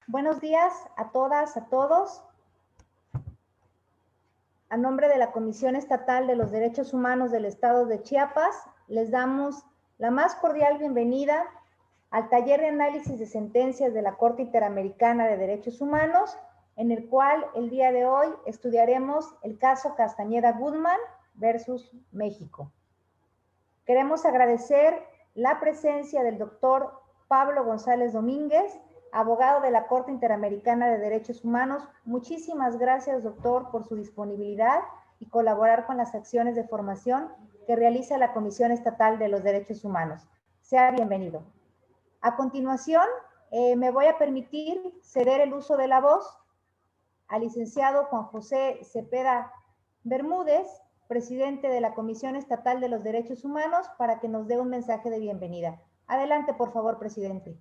Buenos días a todas, a todos. A nombre de la Comisión Estatal de los Derechos Humanos del Estado de Chiapas, les damos la más cordial bienvenida al taller de análisis de sentencias de la Corte Interamericana de Derechos Humanos, en el cual el día de hoy estudiaremos el caso Castañeda Guzmán versus México. Queremos agradecer la presencia del doctor Pablo González Domínguez, abogado de la Corte Interamericana de Derechos Humanos. Muchísimas gracias, doctor, por su disponibilidad y colaborar con las acciones de formación que realiza la Comisión Estatal de los Derechos Humanos. Sea bienvenido. A continuación, me voy a permitir ceder el uso de la voz al licenciado Juan José Cepeda Bermúdez, presidente de la Comisión Estatal de los Derechos Humanos, para que nos dé un mensaje de bienvenida. Adelante, por favor, presidente.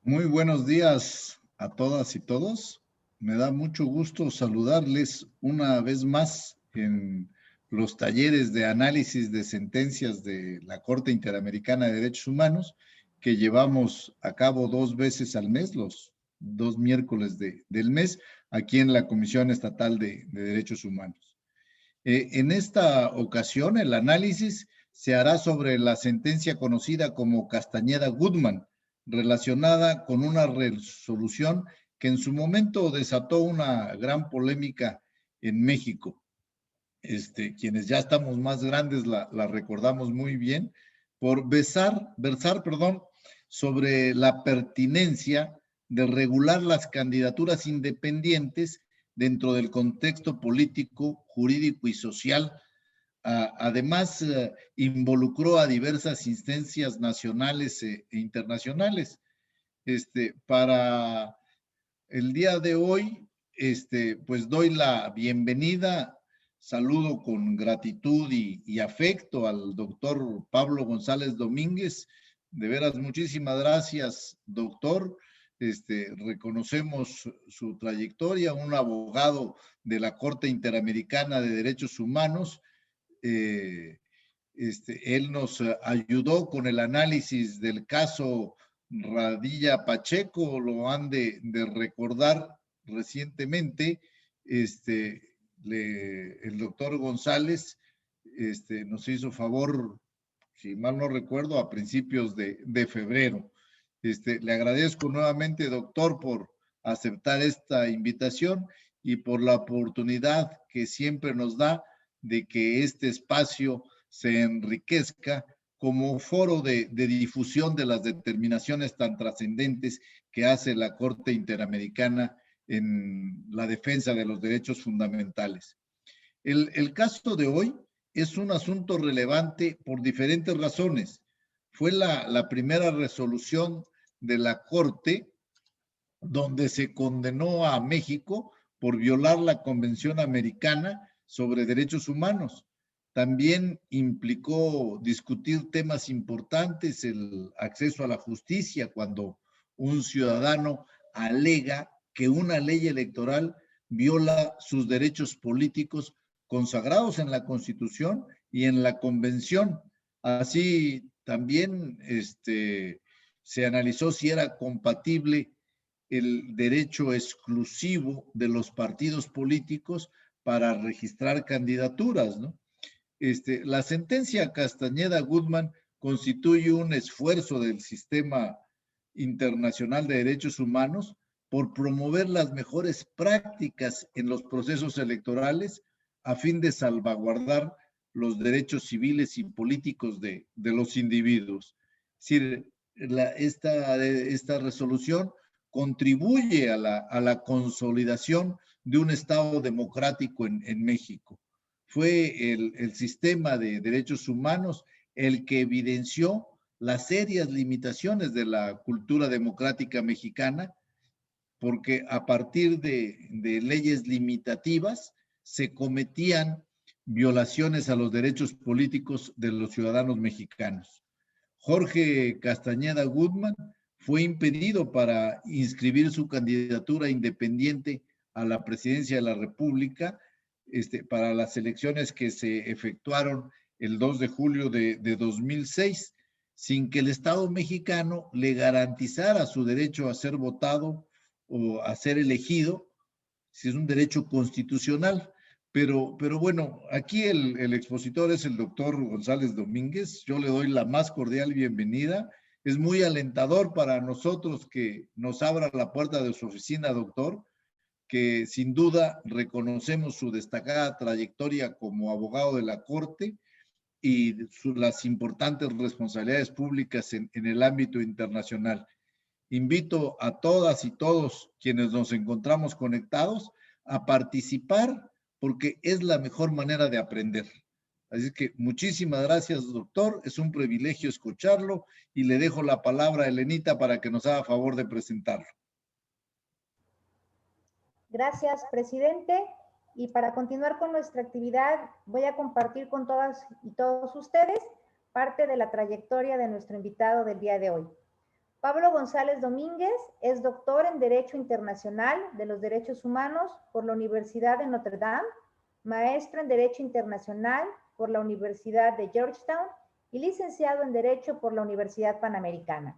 Muy buenos días a todas y todos. Me da mucho gusto saludarles una vez más en los talleres de análisis de sentencias de la Corte Interamericana de Derechos Humanos que llevamos a cabo 2 veces al mes, los 2 miércoles del mes, aquí en la Comisión Estatal de Derechos Humanos. En esta ocasión, el análisis se hará sobre la sentencia conocida como Castañeda Guzmán, relacionada con una resolución que en su momento desató una gran polémica en México. Quienes ya estamos más grandes la recordamos muy bien, por versar sobre la pertinencia de regular las candidaturas independientes dentro del contexto político, jurídico y social. Además, involucró a diversas instancias nacionales e internacionales. Para el día de hoy, pues doy la bienvenida, saludo con gratitud y afecto al doctor Pablo González Domínguez. De veras, muchísimas gracias, doctor. Reconocemos su trayectoria, un abogado de la Corte Interamericana de Derechos Humanos. Él nos ayudó con el análisis del caso Radilla Pacheco, lo han de recordar recientemente. El doctor González nos hizo favor, si mal no recuerdo, a principios de febrero. Le agradezco nuevamente, doctor, por aceptar esta invitación y por la oportunidad que siempre nos da de que este espacio se enriquezca como foro de difusión de las determinaciones tan trascendentes que hace la Corte Interamericana en la defensa de los derechos fundamentales. El caso de hoy es un asunto relevante por diferentes razones. Fue la primera resolución de la Corte donde se condenó a México por violar la Convención Americana sobre Derechos Humanos. También implicó discutir temas importantes, el acceso a la justicia, cuando un ciudadano alega que una ley electoral viola sus derechos políticos consagrados en la Constitución y en la Convención. Así también se analizó si era compatible el derecho exclusivo de los partidos políticos para registrar candidaturas, ¿no? La sentencia Castañeda Guzmán constituye un esfuerzo del sistema internacional de derechos humanos por promover las mejores prácticas en los procesos electorales a fin de salvaguardar los derechos civiles y políticos de los individuos. Es decir, esta resolución contribuye a la consolidación de un Estado democrático en México. Fue el sistema de derechos humanos el que evidenció las serias limitaciones de la cultura democrática mexicana, porque a partir de leyes limitativas se cometían violaciones a los derechos políticos de los ciudadanos mexicanos. Jorge Castañeda Guzmán fue impedido para inscribir su candidatura independiente a la presidencia de la República para las elecciones que se efectuaron el 2 de julio de 2006, sin que el Estado mexicano le garantizara su derecho a ser votado o a ser elegido, si es un derecho constitucional. Pero bueno, aquí el expositor es el doctor González Domínguez. Yo le doy la más cordial bienvenida. Es muy alentador para nosotros que nos abra la puerta de su oficina, doctor, que sin duda reconocemos su destacada trayectoria como abogado de la Corte y las importantes responsabilidades públicas en el ámbito internacional. Invito a todas y todos quienes nos encontramos conectados a participar porque es la mejor manera de aprender. Así que muchísimas gracias, doctor. Es un privilegio escucharlo y le dejo la palabra a Elenita para que nos haga favor de presentarlo. Gracias, presidente. Y para continuar con nuestra actividad, voy a compartir con todas y todos ustedes parte de la trayectoria de nuestro invitado del día de hoy. Pablo González Domínguez es doctor en Derecho Internacional de los Derechos Humanos por la Universidad de Notre Dame, maestro en Derecho Internacional por la Universidad de Georgetown y licenciado en Derecho por la Universidad Panamericana.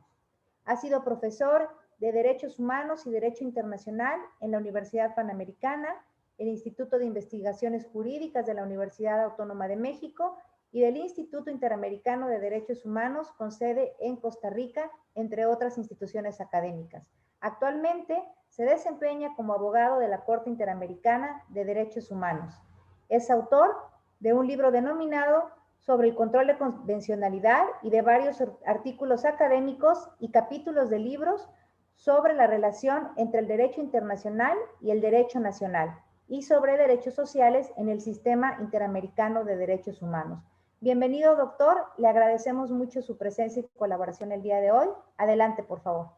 Ha sido profesor de Derechos Humanos y Derecho Internacional en la Universidad Panamericana, el Instituto de Investigaciones Jurídicas de la Universidad Autónoma de México y del Instituto Interamericano de Derechos Humanos con sede en Costa Rica, entre otras instituciones académicas. Actualmente se desempeña como abogado de la Corte Interamericana de Derechos Humanos. Es autor de un libro denominado sobre el control de convencionalidad y de varios artículos académicos y capítulos de libros sobre la relación entre el derecho internacional y el derecho nacional y sobre derechos sociales en el sistema interamericano de derechos humanos. Bienvenido, doctor. Le agradecemos mucho su presencia y colaboración el día de hoy. Adelante, por favor.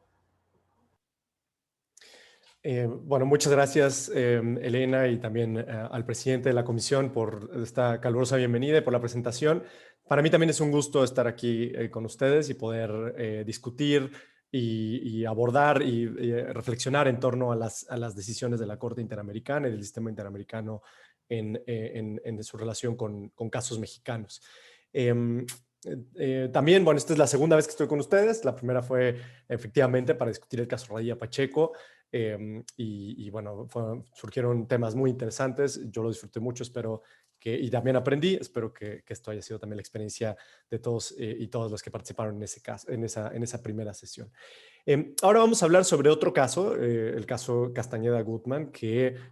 Bueno, muchas gracias, Elena, y también al presidente de la comisión por esta calurosa bienvenida y por la presentación. Para mí también es un gusto estar aquí con ustedes y poder discutir y abordar y reflexionar en torno a las decisiones de la Corte Interamericana y del sistema interamericano en su relación con casos mexicanos. También, bueno, esta es la segunda vez que estoy con ustedes. La primera fue efectivamente para discutir el caso Radilla Pacheco. Y bueno, surgieron temas muy interesantes. Yo lo disfruté mucho, y también aprendí. Espero que esto haya sido también la experiencia de todos y todas los que participaron en ese caso, en esa primera sesión. Ahora vamos a hablar sobre otro caso, el caso Castañeda Gutmann,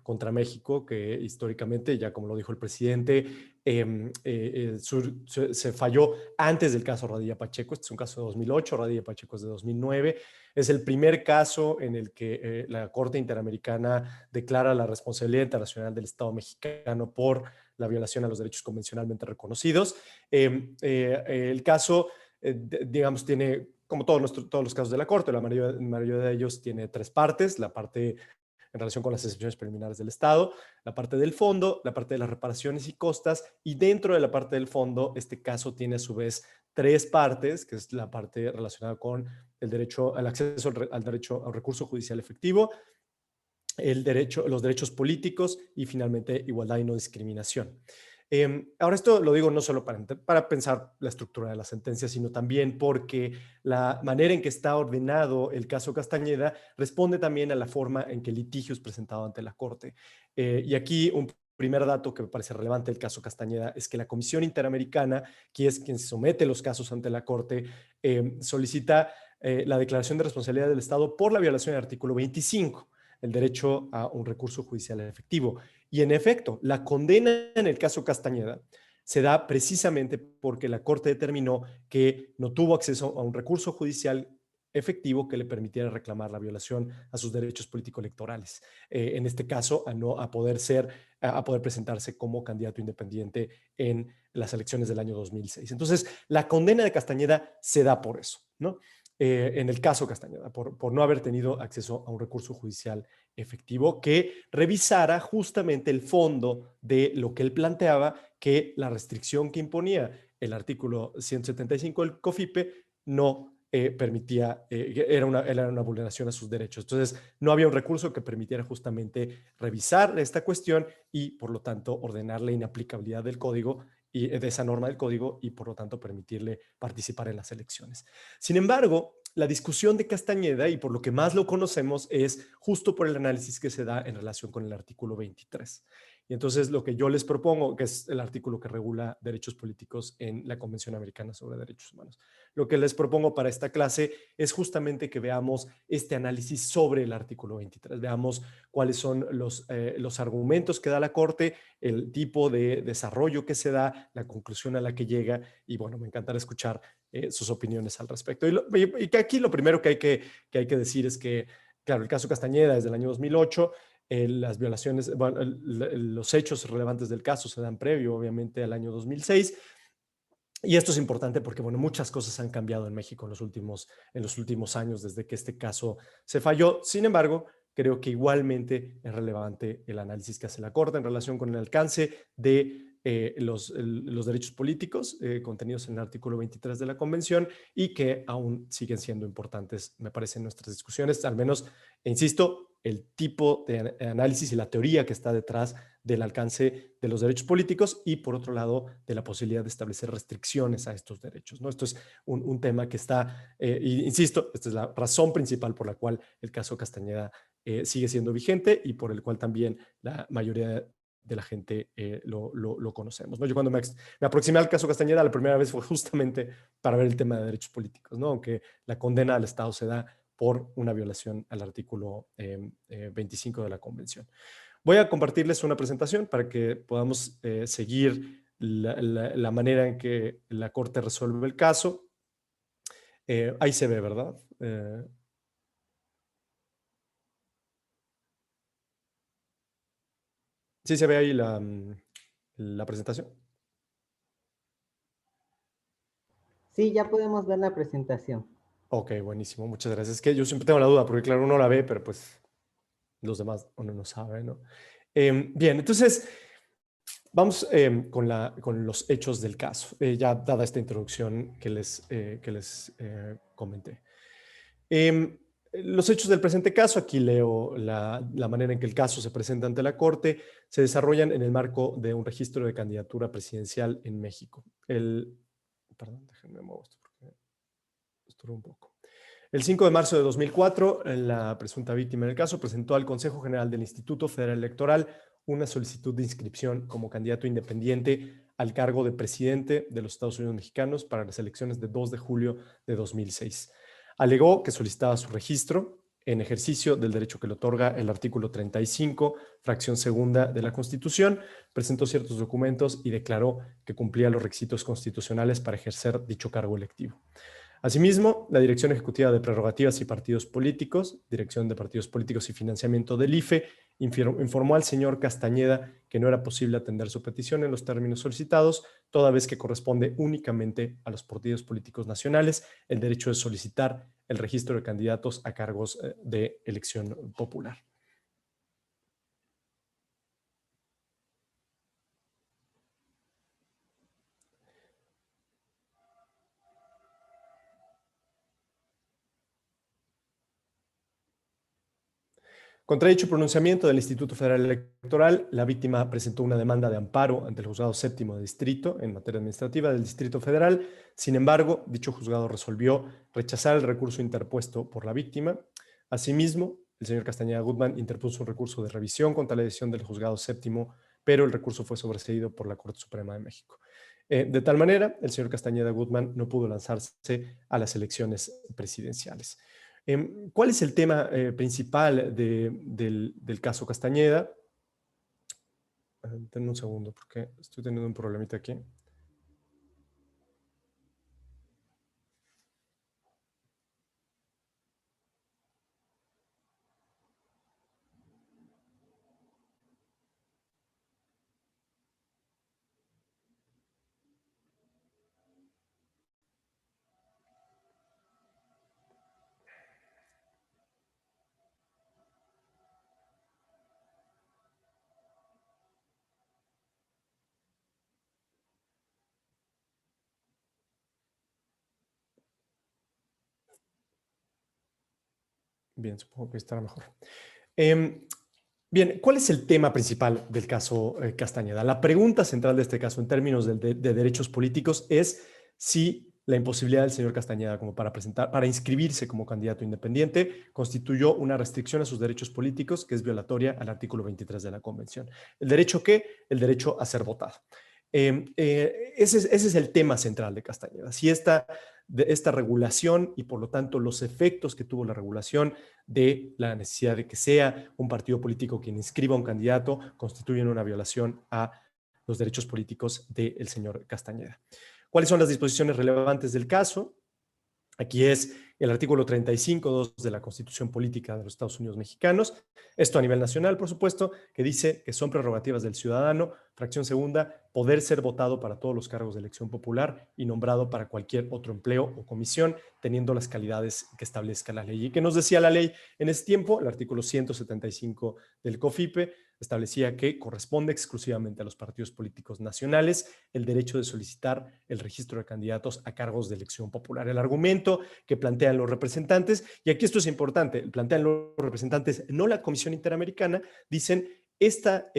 contra México, que históricamente, ya como lo dijo el presidente, se falló antes del caso Radilla Pacheco. Este es un caso de 2008, Radilla Pacheco es de 2009. Es el primer caso en el que la Corte Interamericana declara la responsabilidad internacional del Estado mexicano por la violación a los derechos convencionalmente reconocidos. El caso, digamos, tiene, como todos los casos de la Corte, la mayoría de ellos tiene tres partes: la parte en relación con las excepciones preliminares del Estado, la parte del fondo, la parte de las reparaciones y costas, y dentro de la parte del fondo, este caso tiene a su vez tres partes, que es la parte relacionada con el derecho al acceso al derecho al recurso judicial efectivo, los derechos políticos y finalmente igualdad y no discriminación. Ahora esto lo digo no solo para pensar la estructura de la sentencia, sino también porque la manera en que está ordenado el caso Castañeda responde también a la forma en que el litigio es presentado ante la Corte. Y aquí un primer dato que me parece relevante del caso Castañeda es que la Comisión Interamericana, que es quien somete los casos ante la Corte, solicita la declaración de responsabilidad del Estado por la violación del artículo 25, el derecho a un recurso judicial efectivo. Y en efecto, la condena en el caso Castañeda se da precisamente porque la Corte determinó que no tuvo acceso a un recurso judicial efectivo que le permitiera reclamar la violación a sus derechos político-electorales. En este caso, a poder presentarse como candidato independiente en las elecciones del año 2006. Entonces, la condena de Castañeda se da por eso, ¿no? En el caso Castañeda, por no haber tenido acceso a un recurso judicial efectivo que revisara justamente el fondo de lo que él planteaba, que la restricción que imponía el artículo 175 del COFIPE no era una vulneración a sus derechos. Entonces, no había un recurso que permitiera justamente revisar esta cuestión y, por lo tanto, ordenar la inaplicabilidad del código y de esa norma del código y, por lo tanto, permitirle participar en las elecciones. Sin embargo, la discusión de Castañeda, y por lo que más lo conocemos, es justo por el análisis que se da en relación con el artículo 23. Y entonces lo que yo les propongo, que es el artículo que regula derechos políticos en la Convención Americana sobre Derechos Humanos, lo que les propongo para esta clase es justamente que veamos este análisis sobre el artículo 23, veamos cuáles son los argumentos que da la Corte, el tipo de desarrollo que se da, la conclusión a la que llega, y bueno, me encantará escuchar sus opiniones al respecto. Y que aquí lo primero que hay que decir es que, claro, el caso Castañeda es del año 2008, las violaciones, bueno, los hechos relevantes del caso se dan previo, obviamente, al año 2006. Y esto es importante porque, bueno, muchas cosas han cambiado en México en los últimos años desde que este caso se falló. Sin embargo, creo que igualmente es relevante el análisis que hace la Corte en relación con el alcance de los derechos políticos contenidos en el artículo 23 de la Convención y que aún siguen siendo importantes, me parece, en nuestras discusiones, al menos, insisto, el tipo de análisis y la teoría que está detrás del alcance de los derechos políticos y, por otro lado, de la posibilidad de establecer restricciones a estos derechos, ¿no? Esto es un tema que está, insisto, esta es la razón principal por la cual el caso Castañeda sigue siendo vigente y por el cual también la mayoría de la gente lo conocemos, ¿no? Yo cuando me aproximé al caso Castañeda la primera vez fue justamente para ver el tema de derechos políticos, ¿no? Aunque la condena al Estado se da por una violación al artículo 25 de la Convención. Voy a compartirles una presentación para que podamos seguir la manera en que la Corte resuelve el caso. Ahí se ve, ¿verdad? ¿Sí se ve ahí la presentación? Sí, ya podemos ver la presentación. Ok, buenísimo, muchas gracias. Es que yo siempre tengo la duda, porque claro, uno la ve, pero pues los demás uno no sabe, ¿no? Bien, entonces vamos con los hechos del caso, ya dada esta introducción que les comenté. Los hechos del presente caso, aquí leo la manera en que el caso se presenta ante la Corte, se desarrollan en el marco de un registro de candidatura presidencial en México. Perdón, déjenme mover esto porque estorbo un poco. El 5 de marzo de 2004, la presunta víctima del caso presentó al Consejo General del Instituto Federal Electoral una solicitud de inscripción como candidato independiente al cargo de presidente de los Estados Unidos mexicanos para las elecciones de 2 de julio de 2006. Alegó que solicitaba su registro en ejercicio del derecho que le otorga el artículo 35, fracción segunda de la Constitución, presentó ciertos documentos y declaró que cumplía los requisitos constitucionales para ejercer dicho cargo electivo. Asimismo, la Dirección Ejecutiva de Prerrogativas y Partidos Políticos, Dirección de Partidos Políticos y Financiamiento del IFE, informó al señor Castañeda que no era posible atender su petición en los términos solicitados, toda vez que corresponde únicamente a los partidos políticos nacionales el derecho de solicitar el registro de candidatos a cargos de elección popular. Contra dicho pronunciamiento del Instituto Federal Electoral, la víctima presentó una demanda de amparo ante el Juzgado Séptimo de Distrito en materia administrativa del Distrito Federal. Sin embargo, dicho juzgado resolvió rechazar el recurso interpuesto por la víctima. Asimismo, el señor Castañeda Gutman interpuso un recurso de revisión contra la decisión del Juzgado Séptimo, pero el recurso fue sobreseído por la Corte Suprema de México. De tal manera, el señor Castañeda Gutman no pudo lanzarse a las elecciones presidenciales. ¿Cuál es el tema principal del caso Castañeda? Denme un segundo porque estoy teniendo un problemita aquí. Bien, supongo que estará mejor. Bien, ¿cuál es el tema principal del caso Castañeda? La pregunta central de este caso en términos de derechos políticos es si la imposibilidad del señor Castañeda como para inscribirse como candidato independiente constituyó una restricción a sus derechos políticos que es violatoria al artículo 23 de la Convención. ¿El derecho qué? El derecho a ser votado. Ese es el tema central de Castañeda. Si esta regulación y por lo tanto los efectos que tuvo la regulación de la necesidad de que sea un partido político quien inscriba a un candidato constituyen una violación a los derechos políticos del señor Castañeda. ¿Cuáles son las disposiciones relevantes del caso? Aquí es el artículo 35.2 de la Constitución Política de los Estados Unidos Mexicanos. Esto a nivel nacional, por supuesto, que dice que son prerrogativas del ciudadano. Fracción segunda, poder ser votado para todos los cargos de elección popular y nombrado para cualquier otro empleo o comisión, teniendo las calidades que establezca la ley. ¿Y qué nos decía la ley en ese tiempo? El artículo 175 del COFIPE establecía que corresponde exclusivamente a los partidos políticos nacionales el derecho de solicitar el registro de candidatos a cargos de elección popular. El argumento que plantean los representantes, y aquí esto es importante, plantean los representantes, no la Comisión Interamericana, dicen esta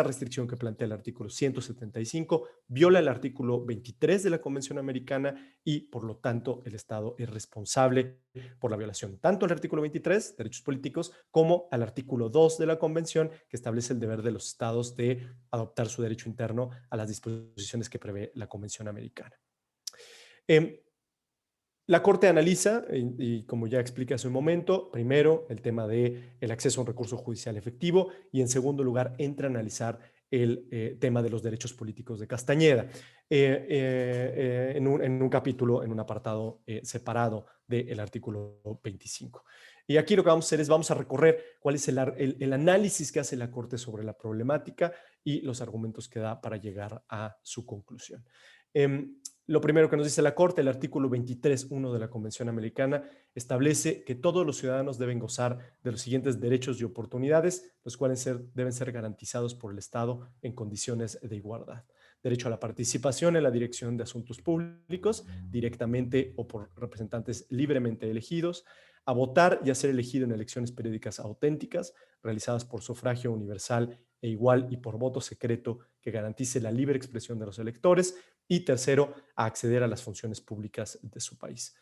restricción que plantea el artículo 175 viola el artículo 23 de la Convención Americana y, por lo tanto, el Estado es responsable por la violación tanto al artículo 23, derechos políticos, como al artículo 2 de la Convención, que establece el deber de los Estados de adoptar su derecho interno a las disposiciones que prevé la Convención Americana. La Corte analiza, y como ya expliqué hace un momento, primero el tema del acceso a un recurso judicial efectivo y en segundo lugar entra a analizar el tema de los derechos políticos de Castañeda en un capítulo, en un apartado separado del artículo 25. Y aquí lo que vamos a hacer es vamos a recorrer cuál es el análisis que hace la Corte sobre la problemática y los argumentos que da para llegar a su conclusión. Lo primero que nos dice la Corte, el artículo 23.1 de la Convención Americana, establece que todos los ciudadanos deben gozar de los siguientes derechos y oportunidades, los cuales deben ser garantizados por el Estado en condiciones de igualdad. Derecho a la participación en la dirección de asuntos públicos, directamente o por representantes libremente elegidos, a votar y a ser elegido en elecciones periódicas auténticas, realizadas por sufragio universal e igual y por voto secreto que garantice la libre expresión de los electores, y tercero, a acceder a las funciones públicas de su país.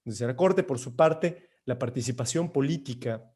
Desde la Corte, por su parte, la participación política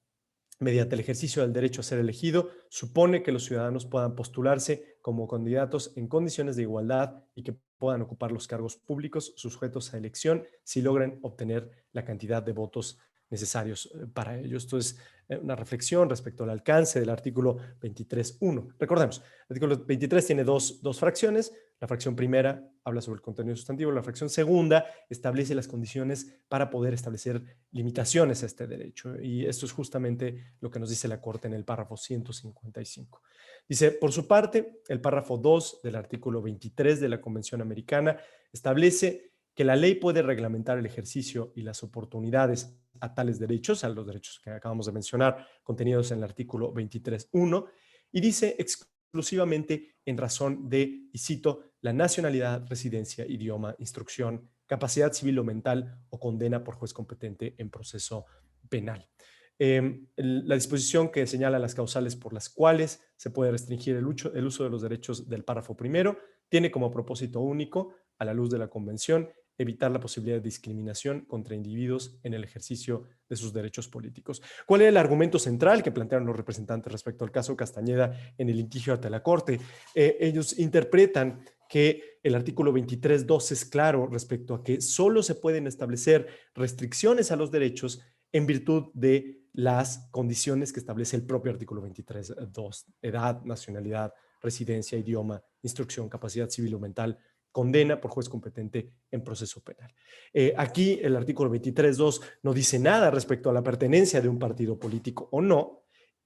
mediante el ejercicio del derecho a ser elegido supone que los ciudadanos puedan postularse como candidatos en condiciones de igualdad y que puedan ocupar los cargos públicos sujetos a elección si logran obtener la cantidad de votos necesarios para ello. Esto es una reflexión respecto al alcance del artículo 23.1. Recordemos, el artículo 23 tiene dos fracciones. La fracción primera habla sobre el contenido sustantivo. La fracción segunda establece las condiciones para poder establecer limitaciones a este derecho. Y esto es justamente lo que nos dice la Corte en el párrafo 155. Dice, por su parte, el párrafo 2 del artículo 23 de la Convención Americana establece que la ley puede reglamentar el ejercicio y las oportunidades a tales derechos, a los derechos que acabamos de mencionar, contenidos en el artículo 23.1, y dice exclusivamente en razón de, y cito, la nacionalidad, residencia, idioma, instrucción, capacidad civil o mental o condena por juez competente en proceso penal. La disposición que señala las causales por las cuales se puede restringir el uso de los derechos del párrafo primero tiene como propósito único, a la luz de la Convención, evitar la posibilidad de discriminación contra individuos en el ejercicio de sus derechos políticos. ¿Cuál era el argumento central que plantearon los representantes respecto al caso Castañeda en el litigio ante la Corte? Ellos interpretan que el artículo 23.2 es claro respecto a que solo se pueden establecer restricciones a los derechos en virtud de las condiciones que establece el propio artículo 23.2, edad, nacionalidad, residencia, idioma, instrucción, capacidad civil o mental, condena por juez competente en proceso penal. Aquí el artículo 23.2 no dice nada respecto a la pertenencia de un partido político o no,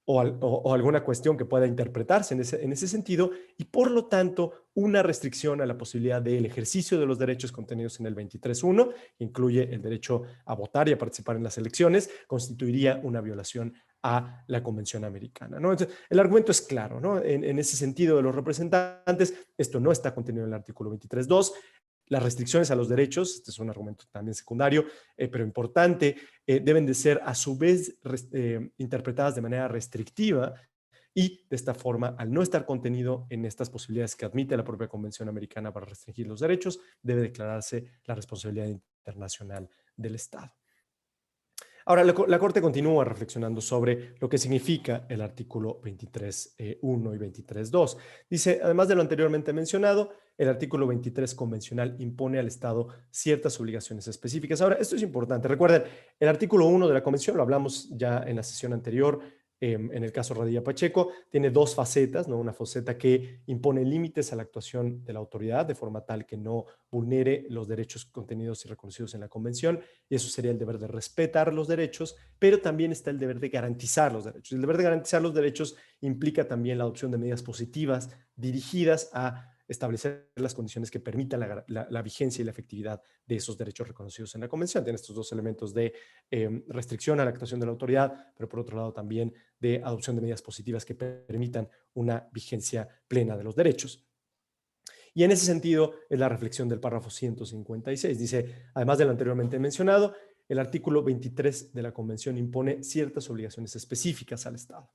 o alguna cuestión que pueda interpretarse en ese sentido, y por lo tanto una restricción a la posibilidad del ejercicio de los derechos contenidos en el 23.1, que incluye el derecho a votar y a participar en las elecciones, constituiría una violación a la Convención Americana, ¿no? Entonces, el argumento es claro, ¿no? En ese sentido de los representantes, esto no está contenido en el artículo 23.2. las restricciones a los derechos, este es un argumento también secundario, pero importante, deben de ser a su vez interpretadas de manera restrictiva y de esta forma, al no estar contenido en estas posibilidades que admite la propia Convención Americana para restringir los derechos, debe declararse la responsabilidad internacional del Estado. Ahora, la Corte continúa reflexionando sobre lo que significa el artículo 23.1 y 23.2. Dice, además de lo anteriormente mencionado, el artículo 23 convencional impone al Estado ciertas obligaciones específicas. Ahora, esto es importante. Recuerden, el artículo 1 de la Convención, lo hablamos ya en la sesión anterior, en el caso Radilla Pacheco, tiene dos facetas, ¿no? Una faceta que impone límites a la actuación de la autoridad de forma tal que no vulnere los derechos contenidos y reconocidos en la Convención, y eso sería el deber de respetar los derechos, pero también está el deber de garantizar los derechos. El deber de garantizar los derechos implica también la adopción de medidas positivas dirigidas a establecer las condiciones que permitan la vigencia y la efectividad de esos derechos reconocidos en la Convención. Tiene estos dos elementos de restricción a la actuación de la autoridad, pero por otro lado también de adopción de medidas positivas que permitan una vigencia plena de los derechos. Y en ese sentido es la reflexión del párrafo 156. Dice, además de lo anteriormente mencionado, el artículo 23 de la Convención impone ciertas obligaciones específicas al Estado.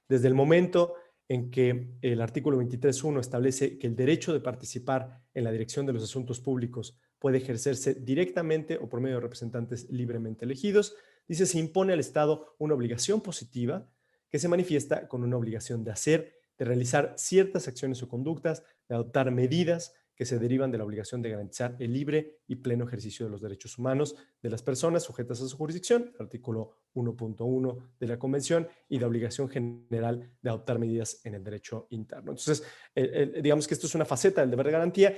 Desde el momento en que el artículo 23.1 establece que el derecho de participar en la dirección de los asuntos públicos puede ejercerse directamente o por medio de representantes libremente elegidos, dice, se impone al Estado una obligación positiva que se manifiesta con una obligación de hacer, de realizar ciertas acciones o conductas, de adoptar medidas que se derivan de la obligación de garantizar el libre y pleno ejercicio de los derechos humanos de las personas sujetas a su jurisdicción, artículo 1.1 de la Convención, y la obligación general de adoptar medidas en el derecho interno. Entonces, digamos que esto es una faceta del deber de garantía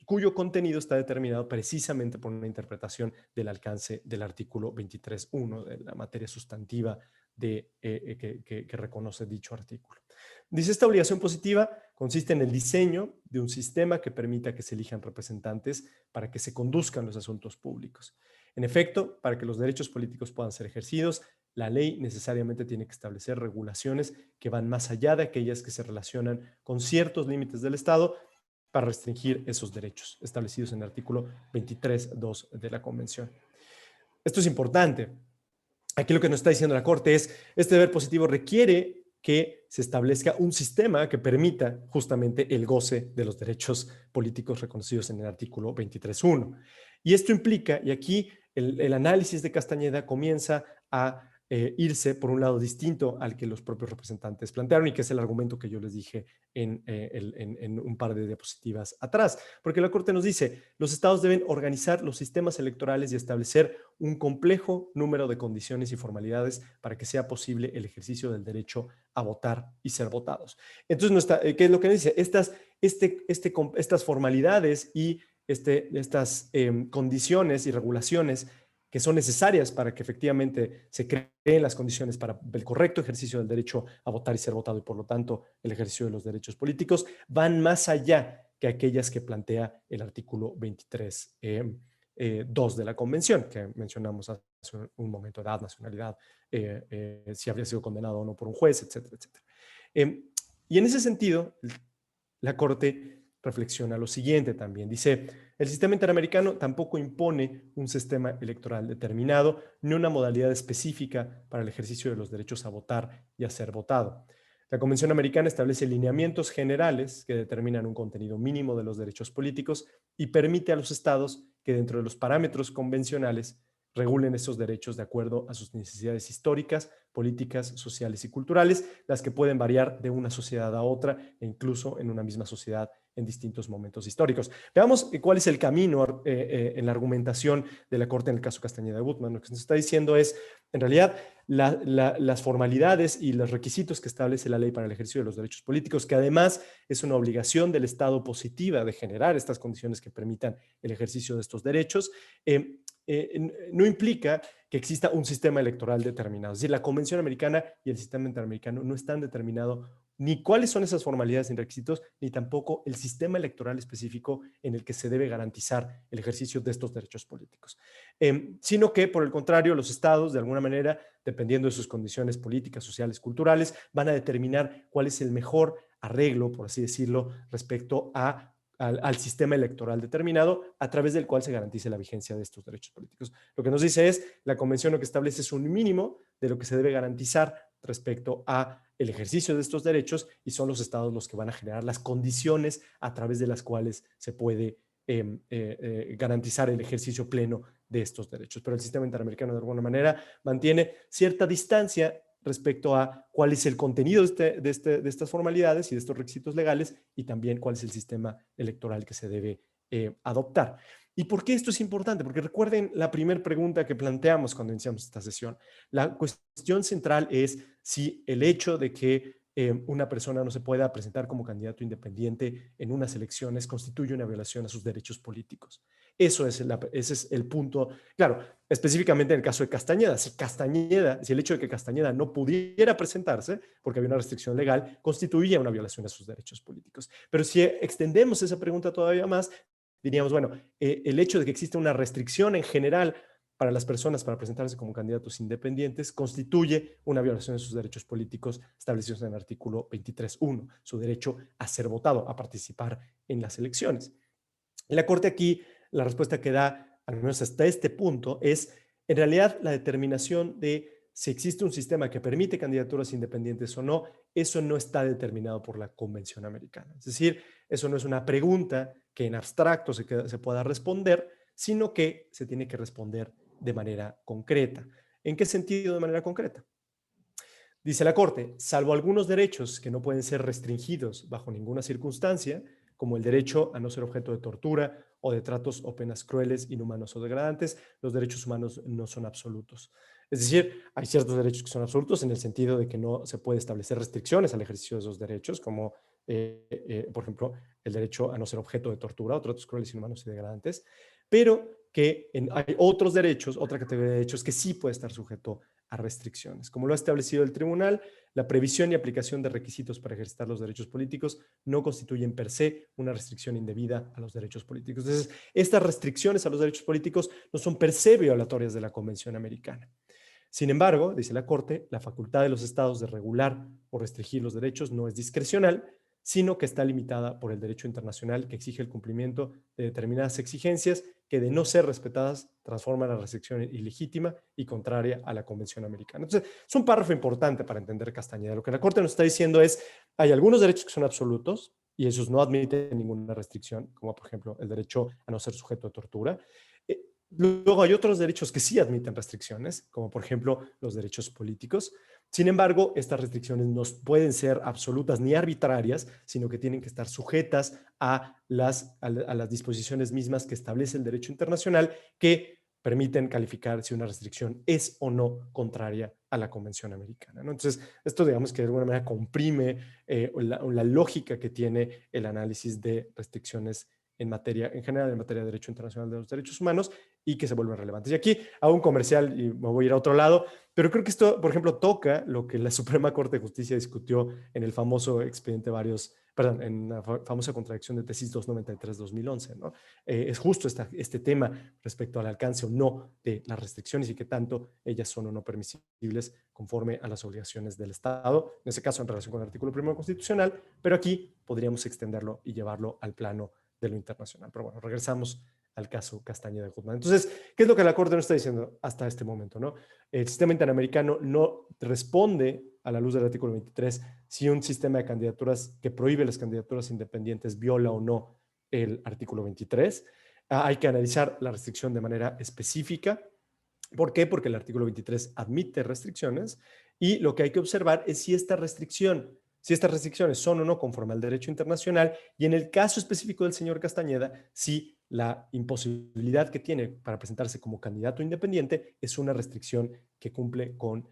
cuyo contenido está determinado precisamente por una interpretación del alcance del artículo 23.1 de la materia sustantiva que reconoce dicho artículo. Dice, esta obligación positiva consiste en el diseño de un sistema que permita que se elijan representantes para que se conduzcan los asuntos públicos. En efecto, para que los derechos políticos puedan ser ejercidos, la ley necesariamente tiene que establecer regulaciones que van más allá de aquellas que se relacionan con ciertos límites del Estado para restringir esos derechos establecidos en el artículo 23.2 de la Convención. Esto es importante. Aquí lo que nos está diciendo la Corte es, este deber positivo requiere que se establezca un sistema que permita justamente el goce de los derechos políticos reconocidos en el artículo 23.1. Y esto implica, y aquí el análisis de Castañeda comienza a irse por un lado distinto al que los propios representantes plantearon y que es el argumento que yo les dije en un par de diapositivas atrás, porque la Corte nos dice, los estados deben organizar los sistemas electorales y establecer un complejo número de condiciones y formalidades para que sea posible el ejercicio del derecho a votar y ser votados. Entonces, ¿qué es lo que dice? Estas formalidades y estas condiciones y regulaciones que son necesarias para que efectivamente se creen las condiciones para el correcto ejercicio del derecho a votar y ser votado y por lo tanto el ejercicio de los derechos políticos, van más allá que aquellas que plantea el artículo 23.2 de la Convención, que mencionamos hace un momento, edad, nacionalidad, si habría sido condenado o no por un juez, etcétera, etcétera. Y en ese sentido, la Corte reflexiona lo siguiente también. Dice, el sistema interamericano tampoco impone un sistema electoral determinado ni una modalidad específica para el ejercicio de los derechos a votar y a ser votado. La Convención Americana establece lineamientos generales que determinan un contenido mínimo de los derechos políticos y permite a los estados que dentro de los parámetros convencionales regulen esos derechos de acuerdo a sus necesidades históricas, políticas, sociales y culturales, las que pueden variar de una sociedad a otra e incluso en una misma sociedad en distintos momentos históricos. Veamos cuál es el camino en la argumentación de la Corte en el caso Castañeda de Gutmann. Lo que nos está diciendo es, en realidad, las formalidades y los requisitos que establece la ley para el ejercicio de los derechos políticos, que además es una obligación del Estado positiva de generar estas condiciones que permitan el ejercicio de estos derechos, no implica que exista un sistema electoral determinado. Es decir, la Convención Americana y el sistema interamericano no están determinados ni cuáles son esas formalidades y requisitos, ni tampoco el sistema electoral específico en el que se debe garantizar el ejercicio de estos derechos políticos. Sino que, por el contrario, los estados, de alguna manera, dependiendo de sus condiciones políticas, sociales, culturales, van a determinar cuál es el mejor arreglo, por así decirlo, respecto a al sistema electoral determinado a través del cual se garantice la vigencia de estos derechos políticos. Lo que nos dice es, la convención lo que establece es un mínimo de lo que se debe garantizar respecto a el ejercicio de estos derechos, y son los estados los que van a generar las condiciones a través de las cuales se puede garantizar el ejercicio pleno de estos derechos. Pero el sistema interamericano de alguna manera mantiene cierta distancia respecto a cuál es el contenido de estas formalidades y de estos requisitos legales, y también cuál es el sistema electoral que se debe adoptar. ¿Y por qué esto es importante? Porque recuerden la primera pregunta que planteamos cuando iniciamos esta sesión. La cuestión central es si el hecho de que una persona no se pueda presentar como candidato independiente en unas elecciones constituye una violación a sus derechos políticos. Ese es el punto. Claro, específicamente en el caso de Castañeda, si el hecho de que Castañeda no pudiera presentarse porque había una restricción legal, constituía una violación a sus derechos políticos. Pero si extendemos esa pregunta todavía más, diríamos, bueno, el hecho de que existe una restricción en general para las personas para presentarse como candidatos independientes constituye una violación de sus derechos políticos establecidos en el artículo 23.1, su derecho a ser votado, a participar en las elecciones. En la Corte aquí, la respuesta que da, al menos hasta este punto, es en realidad la determinación de si existe un sistema que permite candidaturas independientes o no. Eso no está determinado por la Convención Americana. Es decir, eso no es una pregunta que en abstracto se pueda responder, sino que se tiene que responder de manera concreta. ¿En qué sentido de manera concreta? Dice la Corte, salvo algunos derechos que no pueden ser restringidos bajo ninguna circunstancia, como el derecho a no ser objeto de tortura o de tratos o penas crueles, inhumanos o degradantes, los derechos humanos no son absolutos. Es decir, hay ciertos derechos que son absolutos en el sentido de que no se puede establecer restricciones al ejercicio de esos derechos, como, por ejemplo, el derecho a no ser objeto de tortura o tratos crueles, inhumanos y degradantes, pero que hay otros derechos, otra categoría de derechos que sí puede estar sujeto a restricciones. Como lo ha establecido el tribunal, la previsión y aplicación de requisitos para ejercitar los derechos políticos no constituyen per se una restricción indebida a los derechos políticos. Entonces, estas restricciones a los derechos políticos no son per se violatorias de la Convención Americana. Sin embargo, dice la Corte, la facultad de los estados de regular o restringir los derechos no es discrecional, sino que está limitada por el derecho internacional que exige el cumplimiento de determinadas exigencias que, de no ser respetadas, transforman la restricción ilegítima y contraria a la Convención Americana. Entonces, es un párrafo importante para entender Castañeda. Lo que la Corte nos está diciendo es, hay algunos derechos que son absolutos y esos no admiten ninguna restricción, como por ejemplo el derecho a no ser sujeto a tortura. Luego hay otros derechos que sí admiten restricciones, como por ejemplo los derechos políticos. Sin embargo, estas restricciones no pueden ser absolutas ni arbitrarias, sino que tienen que estar sujetas a las disposiciones mismas que establece el derecho internacional, que permiten calificar si una restricción es o no contraria a la Convención Americana, ¿no? Entonces, esto digamos que de alguna manera comprime la lógica que tiene el análisis de restricciones en general en materia de derecho internacional de los derechos humanos, y que se vuelven relevantes. Y aquí hago un comercial y me voy a ir a otro lado, pero creo que esto, por ejemplo, toca lo que la Suprema Corte de Justicia discutió en el famoso expediente en la famosa contradicción de tesis 293-2011, ¿no? Es justo este tema respecto al alcance o no de las restricciones y qué tanto ellas son o no permisibles conforme a las obligaciones del Estado, en ese caso en relación con el artículo 1 constitucional, pero aquí podríamos extenderlo y llevarlo al plano de lo internacional. Pero bueno, regresamos al caso Castañeda Guzmán. Entonces, ¿qué es lo que la Corte nos está diciendo hasta este momento, ¿no? El sistema interamericano no responde a la luz del artículo 23 si un sistema de candidaturas que prohíbe las candidaturas independientes viola o no el artículo 23. Hay que analizar la restricción de manera específica. ¿Por qué? Porque el artículo 23 admite restricciones y lo que hay que observar es si estas restricciones son o no conforme al derecho internacional, y en el caso específico del señor Castañeda, si la imposibilidad que tiene para presentarse como candidato independiente es una restricción que cumple con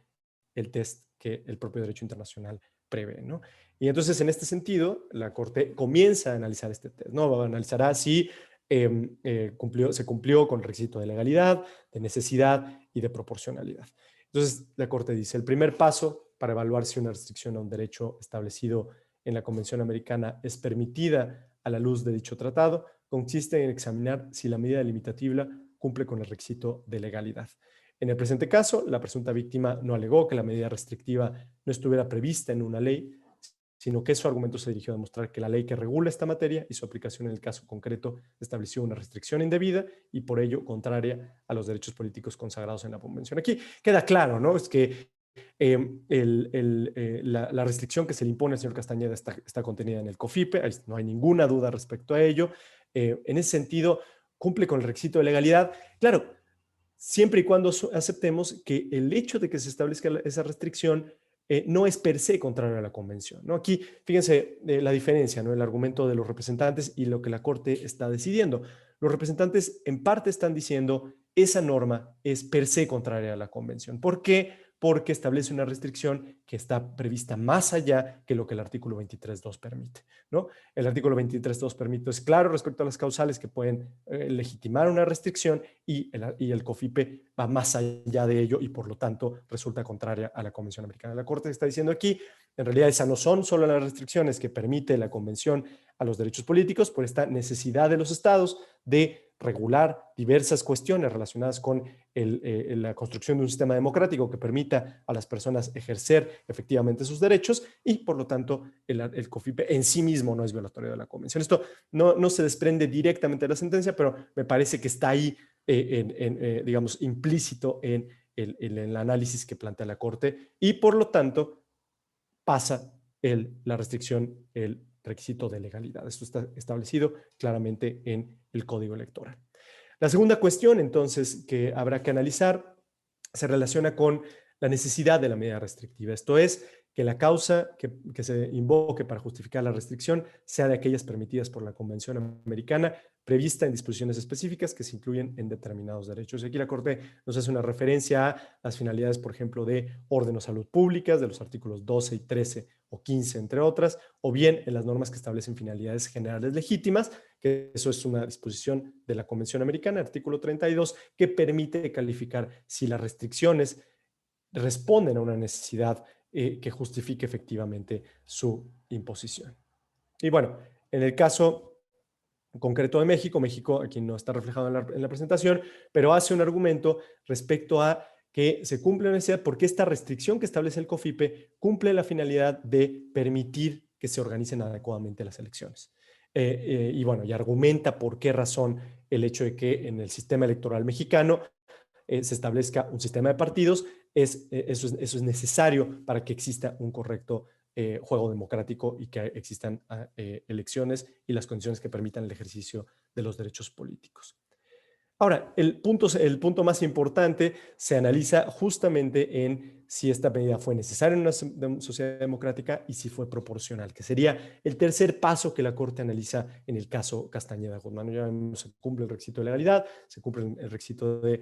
el test que el propio derecho internacional prevé, ¿no? Y entonces, en este sentido, la Corte comienza a analizar este test, ¿no? Analizará si se cumplió con el requisito de legalidad, de necesidad y de proporcionalidad. Entonces, la Corte dice, el primer paso para evaluar si una restricción a un derecho establecido en la Convención Americana es permitida a la luz de dicho tratado consiste en examinar si la medida limitativa cumple con el requisito de legalidad. En el presente caso, la presunta víctima no alegó que la medida restrictiva no estuviera prevista en una ley, sino que su argumento se dirigió a demostrar que la ley que regula esta materia y su aplicación en el caso concreto estableció una restricción indebida y por ello contraria a los derechos políticos consagrados en la Convención. Aquí queda claro, ¿no? Es que la restricción que se le impone al señor Castañeda está contenida en el COFIPE, no hay ninguna duda respecto a ello. En ese sentido, cumple con el requisito de legalidad. Claro, siempre y cuando aceptemos que el hecho de que se establezca esa restricción no es per se contrario a la Convención, ¿no? Aquí, fíjense la diferencia, ¿no? El argumento de los representantes y lo que la Corte está decidiendo. Los representantes en parte están diciendo esa norma es per se contraria a la Convención. ¿Por qué? Porque establece una restricción que está prevista más allá que lo que el artículo 23.2 permite, ¿no? El artículo 23.2 permite, es claro respecto a las causales que pueden legitimar una restricción y el COFIPE va más allá de ello y por lo tanto resulta contraria a la Convención Americana. La Corte está diciendo aquí, en realidad esas no son solo las restricciones que permite la Convención a los derechos políticos por esta necesidad de los estados de regular diversas cuestiones relacionadas con la construcción de un sistema democrático que permita a las personas ejercer efectivamente sus derechos y por lo tanto el COFIPE en sí mismo no es violatorio de la Convención. Esto no se desprende directamente de la sentencia, pero me parece que está ahí, digamos, implícito en el análisis que plantea la Corte y por lo tanto pasa la restricción, el requisito de legalidad. Esto está establecido claramente en el Código Electoral. La segunda cuestión, entonces, que habrá que analizar se relaciona con la necesidad de la medida restrictiva. Esto es, que la causa que se invoque para justificar la restricción sea de aquellas permitidas por la Convención Americana, prevista en disposiciones específicas que se incluyen en determinados derechos. Y aquí la Corte nos hace una referencia a las finalidades, por ejemplo, de orden o salud públicas, de los artículos 12 y 13 o 15, entre otras, o bien en las normas que establecen finalidades generales legítimas, que eso es una disposición de la Convención Americana, artículo 32, que permite calificar si las restricciones responden a una necesidad que justifique efectivamente su imposición. Y bueno, en el caso concreto de México aquí no está reflejado en la presentación, pero hace un argumento respecto a que se cumple la necesidad porque esta restricción que establece el COFIPE cumple la finalidad de permitir que se organicen adecuadamente las elecciones. Y bueno, y argumenta por qué razón el hecho de que en el sistema electoral mexicano se establezca un sistema de partidos, eso es necesario para que exista un correcto juego democrático y que existan elecciones y las condiciones que permitan el ejercicio de los derechos políticos. Ahora, el punto más importante se analiza justamente en si esta medida fue necesaria en una sociedad democrática y si fue proporcional, que sería el tercer paso que la Corte analiza en el caso Castañeda Guzmán. Ya se cumple el requisito de legalidad, se cumple el requisito de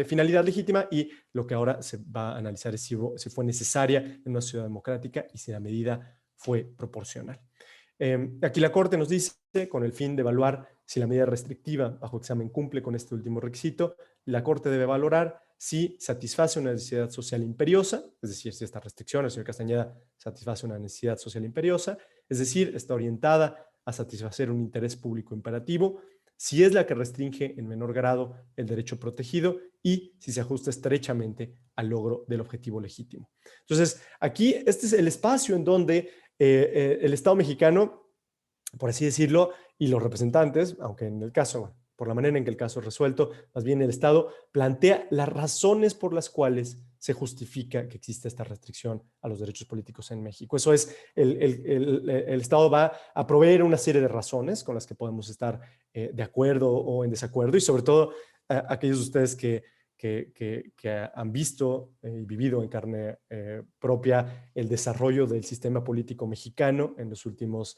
finalidad legítima y lo que ahora se va a analizar es si fue necesaria en una sociedad democrática y si la medida fue proporcional. Aquí la Corte nos dice, con el fin de evaluar si la medida restrictiva bajo examen cumple con este último requisito, la Corte debe valorar si satisface una necesidad social imperiosa, es decir, si esta restricción, el señor Castañeda, satisface una necesidad social imperiosa, es decir, está orientada a satisfacer un interés público imperativo, si es la que restringe en menor grado el derecho protegido y si se ajusta estrechamente al logro del objetivo legítimo. Entonces, aquí este es el espacio en donde el Estado mexicano, por así decirlo, y los representantes, aunque en el caso, bueno, por la manera en que el caso es resuelto, más bien el Estado plantea las razones por las cuales se justifica que existe esta restricción a los derechos políticos en México. Eso es, el Estado va a proveer una serie de razones con las que podemos estar de acuerdo o en desacuerdo, y sobre todo aquellos de ustedes que han visto y vivido en carne propia el desarrollo del sistema político mexicano en las últimas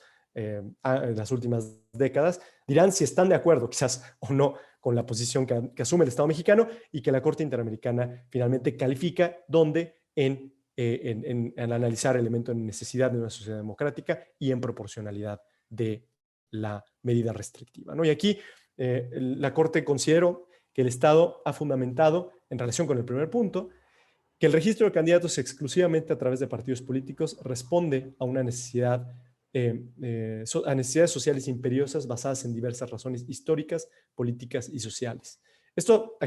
décadas, dirán si están de acuerdo quizás o no con la posición que asume el Estado mexicano y que la Corte Interamericana finalmente califica, donde en analizar el elemento de necesidad de una sociedad democrática y en proporcionalidad de la medida restrictiva, ¿no? Y aquí la Corte consideró que el Estado ha fundamentado, en relación con el primer punto, que el registro de candidatos exclusivamente a través de partidos políticos responde a una necesidad, a necesidades sociales imperiosas basadas en diversas razones históricas, políticas y sociales. Esto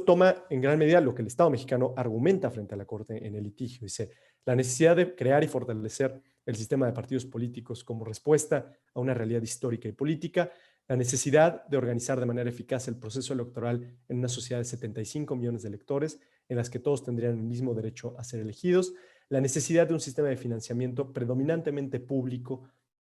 toma en gran medida lo que el Estado mexicano argumenta frente a la Corte en el litigio. Dice, la necesidad de crear y fortalecer el sistema de partidos políticos como respuesta a una realidad histórica y política, la necesidad de organizar de manera eficaz el proceso electoral en una sociedad de 75 millones de electores, en las que todos tendrían el mismo derecho a ser elegidos, la necesidad de un sistema de financiamiento predominantemente público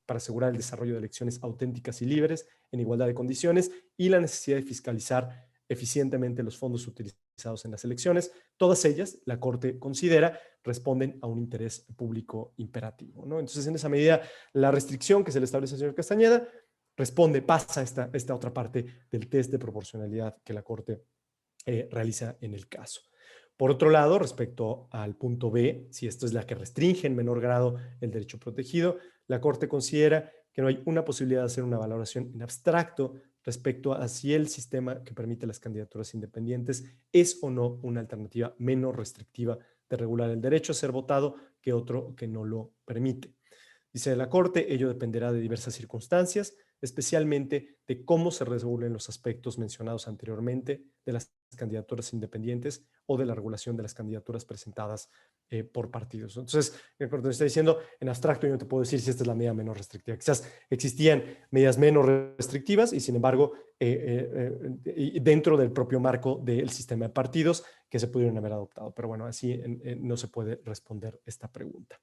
para asegurar el desarrollo de elecciones auténticas y libres en igualdad de condiciones, y la necesidad de fiscalizar eficientemente los fondos utilizados en las elecciones. Todas ellas, la Corte considera, responden a un interés público imperativo, ¿no? Entonces, en esa medida, la restricción que se le establece al señor Castañeda pasa esta otra parte del test de proporcionalidad que la Corte realiza en el caso. Por otro lado, respecto al punto B, si esto es la que restringe en menor grado el derecho protegido, la Corte considera que no hay una posibilidad de hacer una valoración en abstracto respecto a si el sistema que permite las candidaturas independientes es o no una alternativa menos restrictiva de regular el derecho a ser votado que otro que no lo permite. Dice la Corte, ello dependerá de diversas circunstancias, especialmente de cómo se regulen los aspectos mencionados anteriormente de las candidaturas independientes o de la regulación de las candidaturas presentadas por partidos. Entonces, la Corte está diciendo, en abstracto yo no te puedo decir si esta es la medida menos restrictiva. Quizás existían medidas menos restrictivas y, sin embargo, dentro del propio marco del sistema de partidos que se pudieron haber adoptado. Pero bueno, así no se puede responder esta pregunta.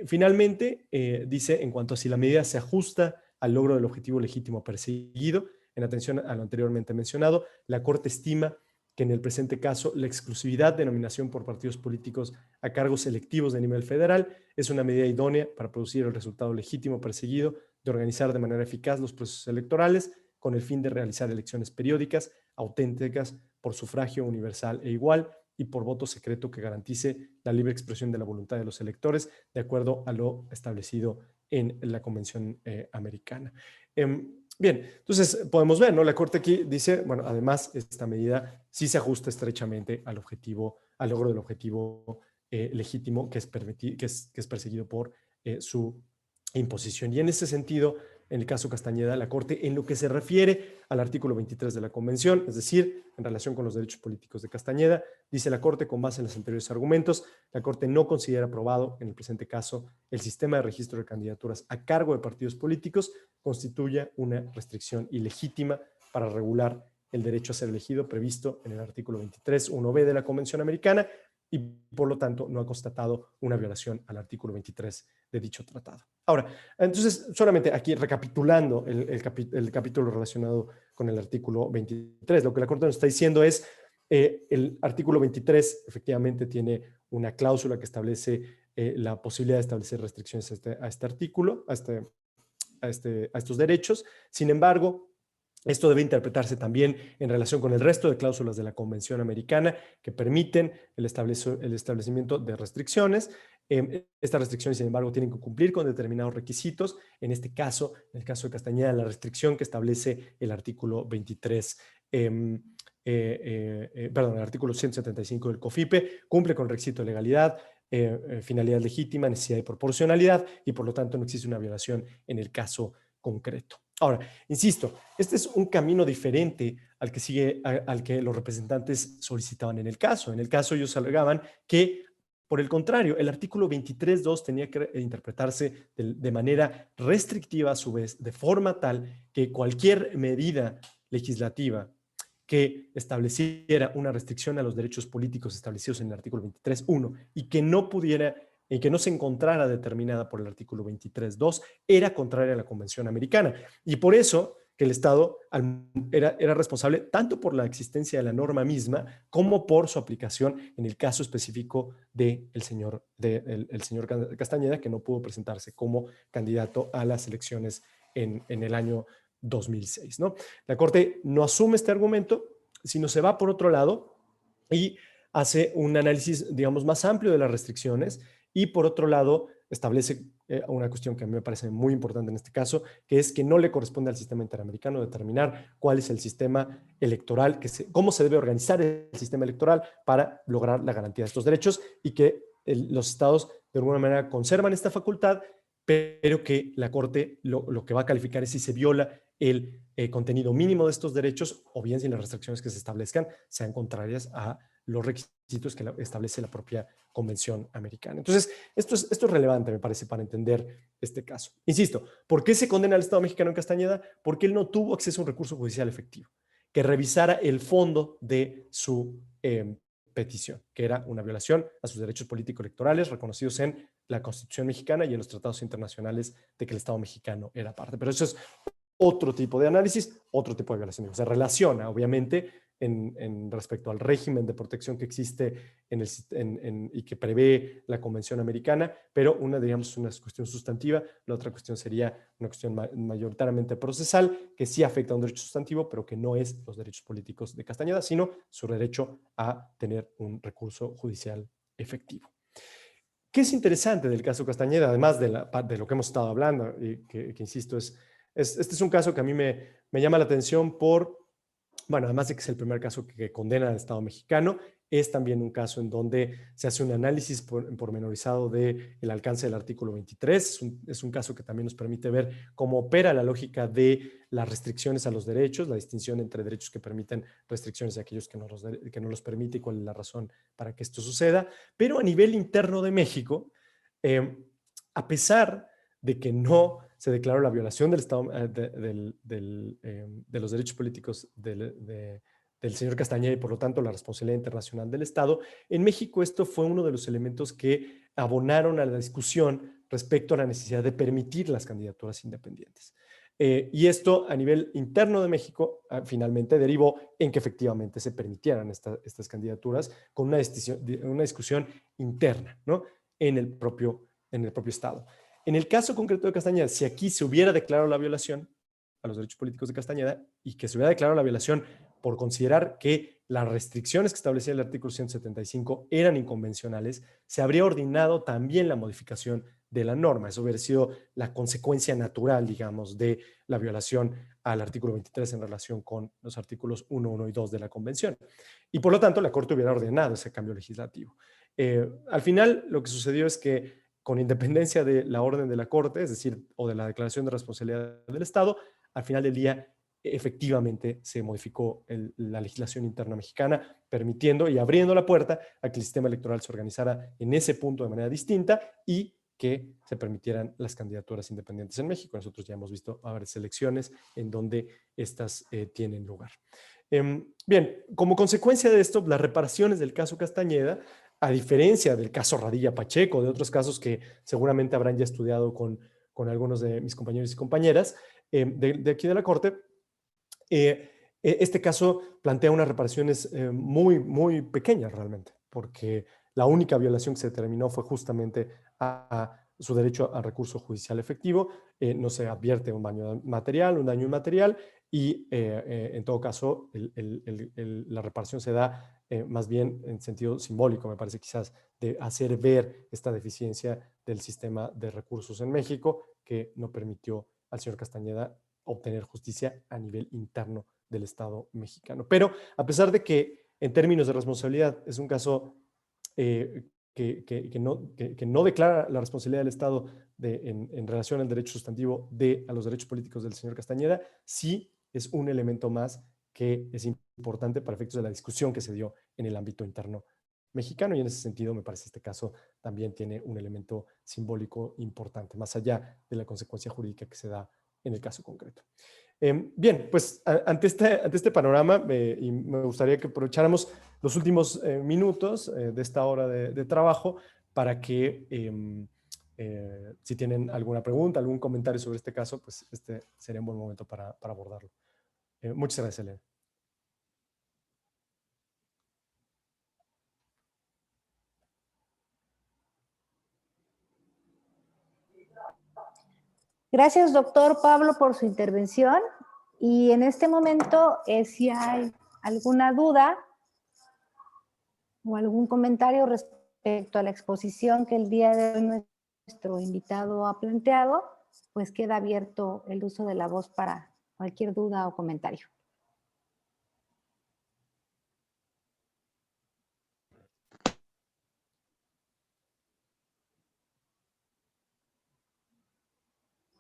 Finalmente, dice, en cuanto a si la medida se ajusta al logro del objetivo legítimo perseguido, en atención a lo anteriormente mencionado, la Corte estima que en el presente caso la exclusividad de nominación por partidos políticos a cargos electivos de nivel federal es una medida idónea para producir el resultado legítimo perseguido de organizar de manera eficaz los procesos electorales con el fin de realizar elecciones periódicas, auténticas, por sufragio universal e igual, y por voto secreto que garantice la libre expresión de la voluntad de los electores de acuerdo a lo establecido en la Convención Americana. Bien, entonces podemos ver, ¿no? La Corte aquí dice, bueno, además esta medida sí se ajusta estrechamente al objetivo, al logro del objetivo legítimo que es perseguido por su imposición. Y en ese sentido, en el caso Castañeda, la Corte, en lo que se refiere al artículo 23 de la Convención, es decir, en relación con los derechos políticos de Castañeda, dice la Corte, con base en los anteriores argumentos, la Corte no considera aprobado, en el presente caso, el sistema de registro de candidaturas a cargo de partidos políticos constituye una restricción ilegítima para regular el derecho a ser elegido previsto en el artículo 23, 1b de la Convención Americana, y por lo tanto no ha constatado una violación al artículo 23 de dicho tratado. Ahora, entonces, solamente aquí recapitulando el capítulo relacionado con el artículo 23, lo que la Corte nos está diciendo es el artículo 23 efectivamente tiene una cláusula que establece la posibilidad de establecer restricciones a este artículo, a estos derechos. Sin embargo, esto debe interpretarse también en relación con el resto de cláusulas de la Convención Americana que permiten el establecimiento de restricciones. Estas restricciones, sin embargo, tienen que cumplir con determinados requisitos. En este caso, en el caso de Castañeda, la restricción que establece el artículo 23, el artículo 175 del COFIPE, cumple con el requisito de legalidad, finalidad legítima, necesidad y proporcionalidad, y por lo tanto no existe una violación en el caso concreto. Ahora, insisto, este es un camino diferente al que los representantes solicitaban en el caso. En el caso ellos alegaban que, por el contrario, el artículo 23.2 tenía que interpretarse de manera restrictiva a su vez, de forma tal que cualquier medida legislativa que estableciera una restricción a los derechos políticos establecidos en el artículo 23.1 y que no se encontrara determinada por el artículo 23.2, era contraria a la Convención Americana. Y por eso que el Estado era responsable tanto por la existencia de la norma misma como por su aplicación en el caso específico del señor Castañeda, que no pudo presentarse como candidato a las elecciones en el año 2006, ¿no? La Corte no asume este argumento, sino se va por otro lado y hace un análisis, digamos, más amplio de las restricciones y, por otro lado, establece una cuestión que a mí me parece muy importante en este caso, que es que no le corresponde al sistema interamericano determinar cuál es el sistema electoral, cómo se debe organizar el sistema electoral para lograr la garantía de estos derechos, y que los estados de alguna manera conservan esta facultad, pero que la Corte lo que va a calificar es si se viola el contenido mínimo de estos derechos, o bien si las restricciones que se establezcan sean contrarias a los requisitos que establece la propia Convención Americana. Entonces, esto es relevante, me parece, para entender este caso. Insisto, ¿por qué se condena al Estado mexicano en Castañeda? Porque él no tuvo acceso a un recurso judicial efectivo que revisara el fondo de su petición, que era una violación a sus derechos político-electorales reconocidos en la Constitución mexicana y en los tratados internacionales de que el Estado mexicano era parte. Pero eso es otro tipo de análisis, otro tipo de violación. Se relaciona, obviamente, respecto al régimen de protección que existe y que prevé la Convención Americana, pero una, digamos, una cuestión sustantiva, la otra cuestión sería una cuestión mayoritariamente procesal, que sí afecta a un derecho sustantivo, pero que no es los derechos políticos de Castañeda, sino su derecho a tener un recurso judicial efectivo. ¿Qué es interesante del caso Castañeda, además de lo que hemos estado hablando, y que insisto, este es un caso que a mí me llama la atención bueno, además de que es el primer caso que condena al Estado mexicano, es también un caso en donde se hace un análisis pormenorizado del alcance del artículo 23. Es un caso que también nos permite ver cómo opera la lógica de las restricciones a los derechos, la distinción entre derechos que permiten restricciones y aquellos que no los permite y cuál es la razón para que esto suceda. Pero a nivel interno de México, a pesar de que no se declaró la violación del Estado, de los derechos políticos del señor Castañeda y por lo tanto la responsabilidad internacional del Estado, en México esto fue uno de los elementos que abonaron a la discusión respecto a la necesidad de permitir las candidaturas independientes. Y esto a nivel interno de México finalmente derivó en que efectivamente se permitieran estas candidaturas con una discusión interna, ¿no? en el propio Estado. En el caso concreto de Castañeda, si aquí se hubiera declarado la violación a los derechos políticos de Castañeda y que se hubiera declarado la violación por considerar que las restricciones que establecía el artículo 175 eran inconvencionales, se habría ordenado también la modificación de la norma. Eso hubiera sido la consecuencia natural, digamos, de la violación al artículo 23 en relación con los artículos 1, 1 y 2 de la Convención. Y por lo tanto, la Corte hubiera ordenado ese cambio legislativo. Al final, lo que sucedió es que con independencia de la orden de la Corte, es decir, o de la declaración de responsabilidad del Estado, al final del día efectivamente se modificó la legislación interna mexicana, permitiendo y abriendo la puerta a que el sistema electoral se organizara en ese punto de manera distinta y que se permitieran las candidaturas independientes en México. Nosotros ya hemos visto varias elecciones en donde estas tienen lugar. Bien, como consecuencia de esto, las reparaciones del caso Castañeda, a diferencia del caso Radilla Pacheco, de otros casos que seguramente habrán ya estudiado con algunos de mis compañeros y compañeras de aquí de la Corte, este caso plantea unas reparaciones muy, muy pequeñas realmente, porque la única violación que se determinó fue justamente a su derecho al recurso judicial efectivo. No se advierte un daño inmaterial y en todo caso la reparación se da más bien en sentido simbólico, me parece quizás, de hacer ver esta deficiencia del sistema de recursos en México que no permitió al señor Castañeda obtener justicia a nivel interno del Estado mexicano. Pero a pesar de que en términos de responsabilidad es un caso que no declara la responsabilidad del Estado en relación al derecho sustantivo a los derechos políticos del señor Castañeda, sí es un elemento más que es importante para efectos de la discusión que se dio en el ámbito interno mexicano, y en ese sentido me parece este caso también tiene un elemento simbólico importante, más allá de la consecuencia jurídica que se da en el caso concreto. Bien, pues ante este panorama y me gustaría que aprovecháramos los últimos minutos de esta hora de trabajo para que si tienen alguna pregunta, algún comentario sobre este caso, pues este sería un buen momento para abordarlo. Muchas gracias, Elena. Gracias, doctor Pablo, por su intervención. Y en este momento, si hay alguna duda o algún comentario respecto a la exposición que el día de hoy nuestro invitado ha planteado, pues queda abierto el uso de la voz para cualquier duda o comentario.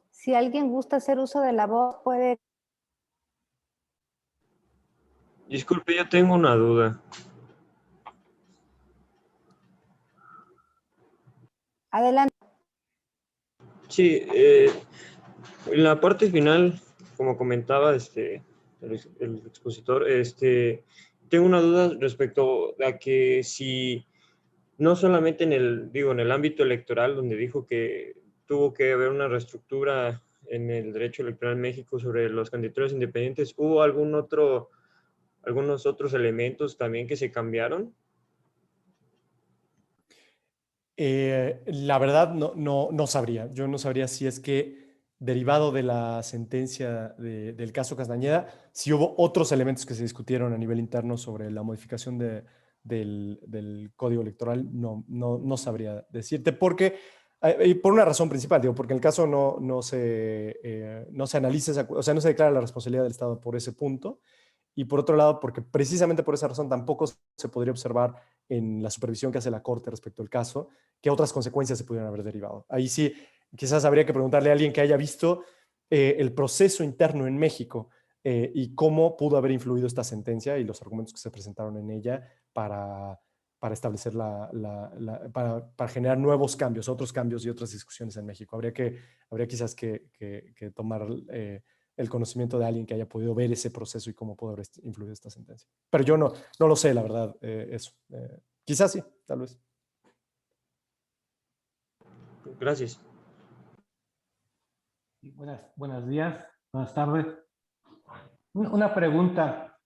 Si alguien gusta hacer uso de la voz, puede. Disculpe, yo tengo una duda. Adelante. Sí, en la parte final, como comentaba el expositor, tengo una duda respecto a que si no solamente en el ámbito electoral, donde dijo que tuvo que haber una reestructura en el derecho electoral en México sobre las candidaturas independientes, ¿hubo algunos otros elementos también que se cambiaron? La verdad no sabría. Yo no sabría si es que derivado de la sentencia del caso Castañeda, si hubo otros elementos que se discutieron a nivel interno sobre la modificación del código electoral, no sabría decirte, porque, y por una razón principal, digo, porque en el caso no se analiza, o sea, no se declara la responsabilidad del Estado por ese punto, y por otro lado, porque precisamente por esa razón tampoco se podría observar en la supervisión que hace la Corte respecto al caso, qué otras consecuencias se pudieran haber derivado. Ahí sí, quizás habría que preguntarle a alguien que haya visto el proceso interno en México y cómo pudo haber influido esta sentencia y los argumentos que se presentaron en ella para establecer para generar nuevos cambios, otros cambios y otras discusiones en México. Habría quizás que tomar el conocimiento de alguien que haya podido ver ese proceso y cómo pudo haber influido esta sentencia. Pero yo no lo sé, la verdad, eso. Quizás sí, tal vez. Gracias. Buenos días, buenas tardes. Una pregunta.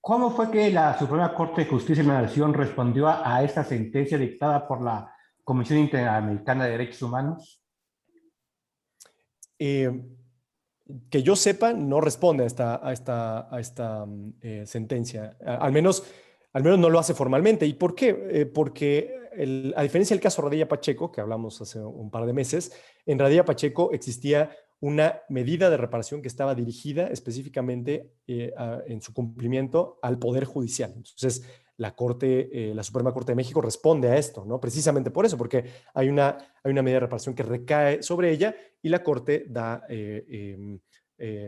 ¿Cómo fue que la Suprema Corte de Justicia de la Nación respondió a esta sentencia dictada por la Comisión Interamericana de Derechos Humanos? Que yo sepa, no responde a esta sentencia. Al menos no lo hace formalmente. ¿Y por qué? Porque a diferencia del caso Radilla Pacheco, que hablamos hace un par de meses, en Radilla Pacheco existía una medida de reparación que estaba dirigida específicamente en su cumplimiento al Poder Judicial. Entonces, la Suprema Corte de México responde a esto, ¿no? Precisamente por eso, porque hay una medida de reparación que recae sobre ella y la Corte da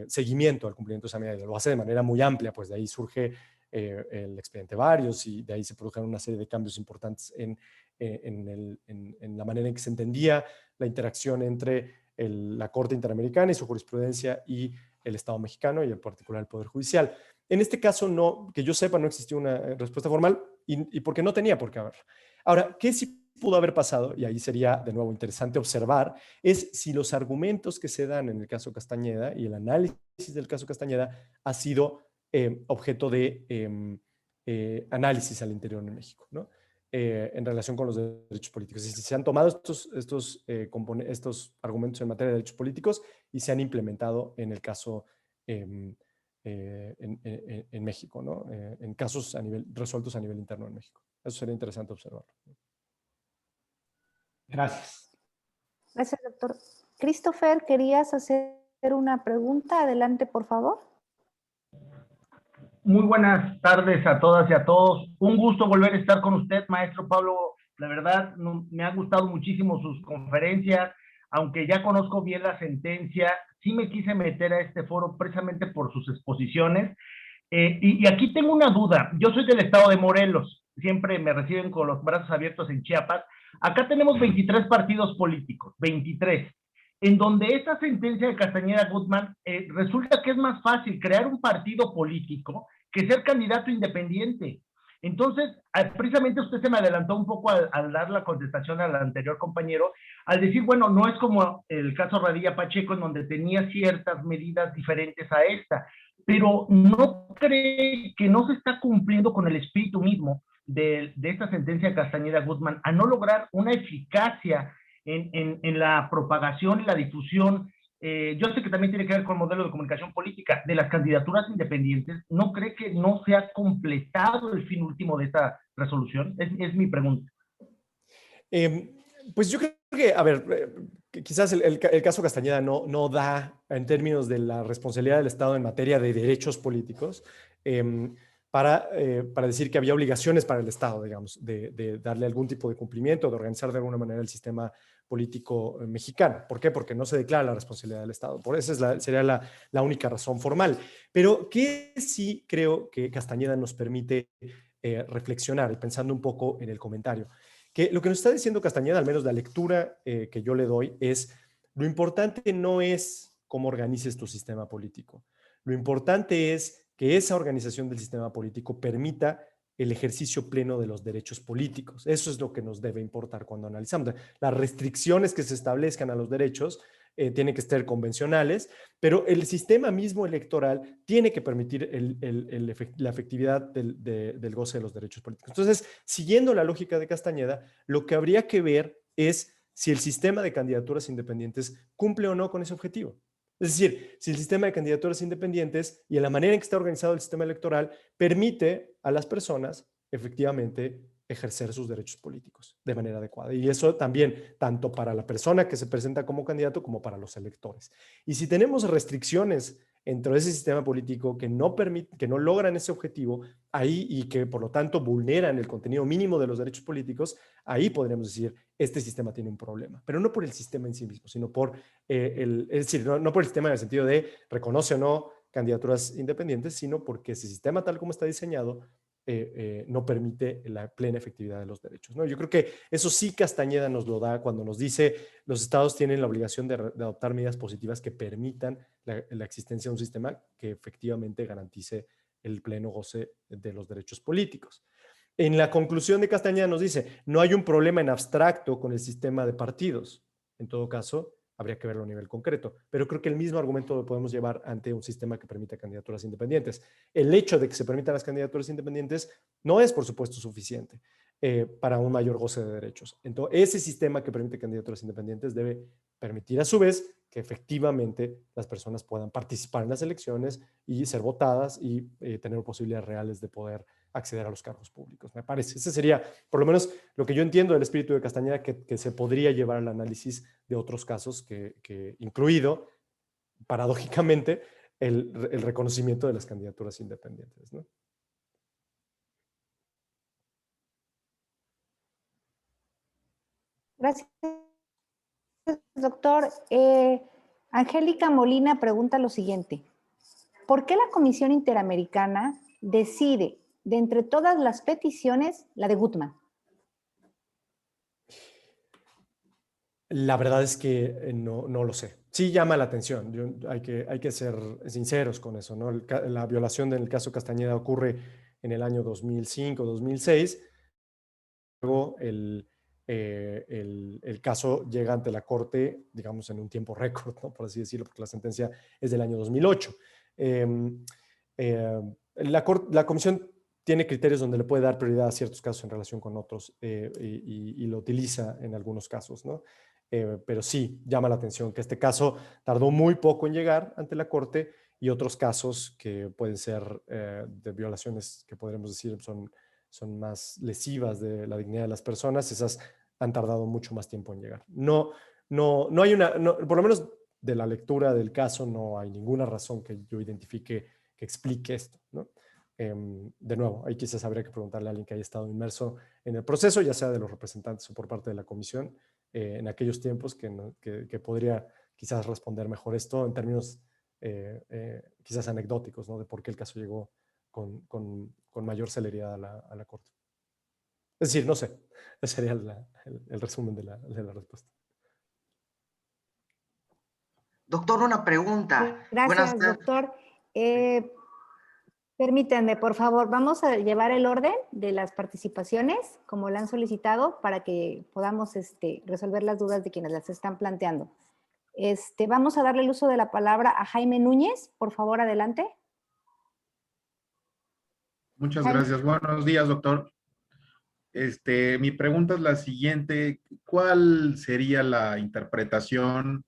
seguimiento al cumplimiento de esa medida. Lo hace de manera muy amplia, pues de ahí surge el expediente Varios y de ahí se produjeron una serie de cambios importantes en la manera en que se entendía la interacción entre la Corte Interamericana y su jurisprudencia y el Estado mexicano y en particular el Poder Judicial. En este caso, que yo sepa, no existió una respuesta formal y porque no tenía por qué haber. Ahora, ¿qué sí pudo haber pasado? Y ahí sería de nuevo interesante observar, es si los argumentos que se dan en el caso Castañeda y el análisis del caso Castañeda ha sido objeto de análisis al interior de México, ¿no? En relación con los derechos políticos. Si se han tomado estos argumentos en materia de derechos políticos y se han implementado en el caso en México, ¿no? En casos resueltos a nivel interno en México. Eso sería interesante observarlo. Gracias. Gracias, doctor. Christopher, ¿querías hacer una pregunta? Adelante, por favor. Muy buenas tardes a todas y a todos. Un gusto volver a estar con usted, maestro Pablo. La verdad, me han gustado muchísimo sus conferencias. Aunque ya conozco bien la sentencia, sí me quise meter a este foro precisamente por sus exposiciones. Y aquí tengo una duda. Yo soy del estado de Morelos. Siempre me reciben con los brazos abiertos en Chiapas. Acá tenemos 23 partidos políticos, 23. En donde esta sentencia de Castañeda Guzmán resulta que es más fácil crear un partido político que ser candidato independiente. Entonces, precisamente usted se me adelantó un poco al dar la contestación al anterior compañero, al decir, bueno, no es como el caso Radilla Pacheco, en donde tenía ciertas medidas diferentes a esta, pero ¿no cree que no se está cumpliendo con el espíritu mismo de esta sentencia de Castañeda Guzmán a no lograr una eficacia en la propagación y la difusión? Yo sé que también tiene que ver con el modelo de comunicación política de las candidaturas independientes. ¿No cree que no se ha completado el fin último de esta resolución? Es mi pregunta. Pues yo creo que, a ver, quizás el caso Castañeda no da en términos de la responsabilidad del Estado en materia de derechos políticos para decir que había obligaciones para el Estado, digamos, de darle algún tipo de cumplimiento, de organizar de alguna manera el sistema político mexicano. ¿Por qué? Porque no se declara la responsabilidad del Estado. Por eso sería la única razón formal. Pero que sí creo que Castañeda nos permite reflexionar, y pensando un poco en el comentario, que lo que nos está diciendo Castañeda, al menos la lectura que yo le doy, es lo importante no es cómo organices tu sistema político. Lo importante es que esa organización del sistema político permita el ejercicio pleno de los derechos políticos. Eso es lo que nos debe importar cuando analizamos. Las restricciones que se establezcan a los derechos tienen que ser convencionales, pero el sistema mismo electoral tiene que permitir la efectividad del goce de los derechos políticos. Entonces, siguiendo la lógica de Castañeda, lo que habría que ver es si el sistema de candidaturas independientes cumple o no con ese objetivo. Es decir, si el sistema de candidaturas independientes y en la manera en que está organizado el sistema electoral permite a las personas efectivamente ejercer sus derechos políticos de manera adecuada. Y eso también, tanto para la persona que se presenta como candidato como para los electores. Y si tenemos restricciones dentro de ese sistema político que no logran ese objetivo, ahí y que por lo tanto vulneran el contenido mínimo de los derechos políticos, ahí podríamos decir, este sistema tiene un problema, pero no por el sistema en sí mismo, sino por es decir, no por el sistema en el sentido de reconoce o no candidaturas independientes, sino porque ese sistema tal como está diseñado no permite la plena efectividad de los derechos, ¿no? Yo creo que eso sí Castañeda nos lo da cuando nos dice los estados tienen la obligación de adoptar medidas positivas que permitan la existencia de un sistema que efectivamente garantice el pleno goce de los derechos políticos. En la conclusión de Castañeda nos dice, no hay un problema en abstracto con el sistema de partidos. En todo caso, habría que verlo a nivel concreto. Pero creo que el mismo argumento lo podemos llevar ante un sistema que permita candidaturas independientes. El hecho de que se permitan las candidaturas independientes no es, por supuesto, suficiente para un mayor goce de derechos. Entonces, ese sistema que permite candidaturas independientes debe permitir, a su vez, que efectivamente las personas puedan participar en las elecciones y ser votadas y tener posibilidades reales de poder acceder a los cargos públicos, me parece. Ese sería, por lo menos, lo que yo entiendo del espíritu de Castañeda que se podría llevar al análisis de otros casos, incluido, paradójicamente, el reconocimiento de las candidaturas independientes, ¿no? Gracias, doctor. Angélica Molina pregunta lo siguiente. ¿Por qué la Comisión Interamericana decide de entre todas las peticiones la de Gutmann? La verdad es que no lo sé. Sí llama la atención. Hay que ser sinceros con eso, ¿no? La violación del caso Castañeda ocurre en el año 2005, 2006. Luego el caso llega ante la Corte, digamos, en un tiempo récord, ¿no? Por así decirlo, porque la sentencia es del año 2008. La Comisión tiene criterios donde le puede dar prioridad a ciertos casos en relación con otros y lo utiliza en algunos casos, ¿no? Pero sí, llama la atención que este caso tardó muy poco en llegar ante la Corte y otros casos que pueden ser de violaciones que podríamos decir son más lesivas de la dignidad de las personas, esas han tardado mucho más tiempo en llegar. No hay por lo menos de la lectura del caso, no hay ninguna razón que yo identifique que explique esto, ¿no? De nuevo, ahí quizás habría que preguntarle a alguien que haya estado inmerso en el proceso, ya sea de los representantes o por parte de la comisión, en aquellos tiempos que podría quizás responder mejor esto en términos quizás anecdóticos, ¿no? De por qué el caso llegó con mayor celeridad a la Corte. Es decir, no sé, ese sería el resumen de la respuesta. Doctor, una pregunta. Gracias, doctor. Permítanme, por favor, vamos a llevar el orden de las participaciones, como la han solicitado, para que podamos resolver las dudas de quienes las están planteando. Vamos a darle el uso de la palabra a Jaime Núñez. Por favor, adelante. Muchas gracias. Buenos días, doctor. Mi pregunta es la siguiente. ¿Cuál sería la interpretación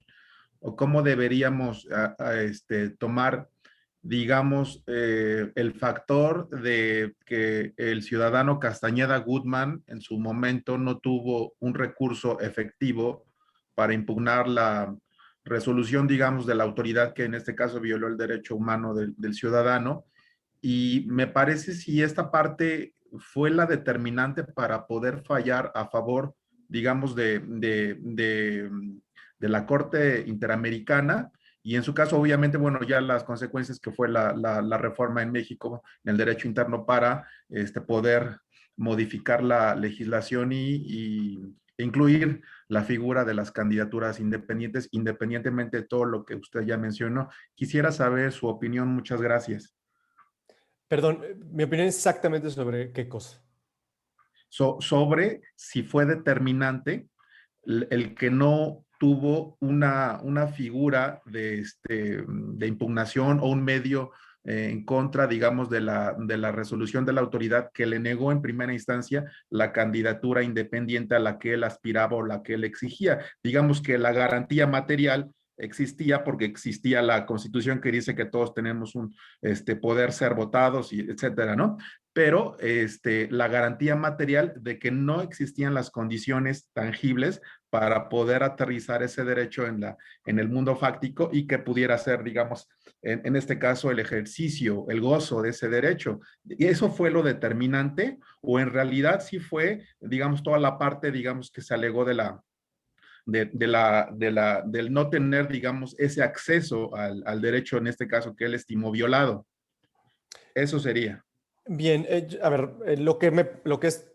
o cómo deberíamos tomar, digamos, el factor de que el ciudadano Castañeda Gutmann en su momento no tuvo un recurso efectivo para impugnar la resolución, digamos, de la autoridad que en este caso violó el derecho humano del ciudadano? Y me parece si esta parte fue la determinante para poder fallar a favor, digamos, de la Corte Interamericana, Y en su caso, obviamente, bueno, ya las consecuencias que fue la reforma en México, en el derecho interno para poder modificar la legislación e incluir la figura de las candidaturas independientes, independientemente de todo lo que usted ya mencionó. Quisiera saber su opinión. Muchas gracias. Perdón, mi opinión es exactamente sobre qué cosa. Sobre si fue determinante el que no tuvo una figura de impugnación o un medio en contra, digamos, de la resolución de la autoridad que le negó en primera instancia la candidatura independiente a la que él aspiraba o la que él exigía. Digamos que la garantía material existía porque existía la Constitución que dice que todos tenemos un poder ser votados, y etcétera, ¿no? Pero la garantía material de que no existían las condiciones tangibles para poder aterrizar ese derecho en el mundo fáctico y que pudiera ser, digamos, en este caso, el ejercicio, el gozo de ese derecho. ¿Y eso fue lo determinante o en realidad sí fue, digamos, toda la parte, digamos, que se alegó del no tener, digamos, ese acceso al derecho, en este caso, que él estimó violado? Eso sería. Bien, a ver, lo que es,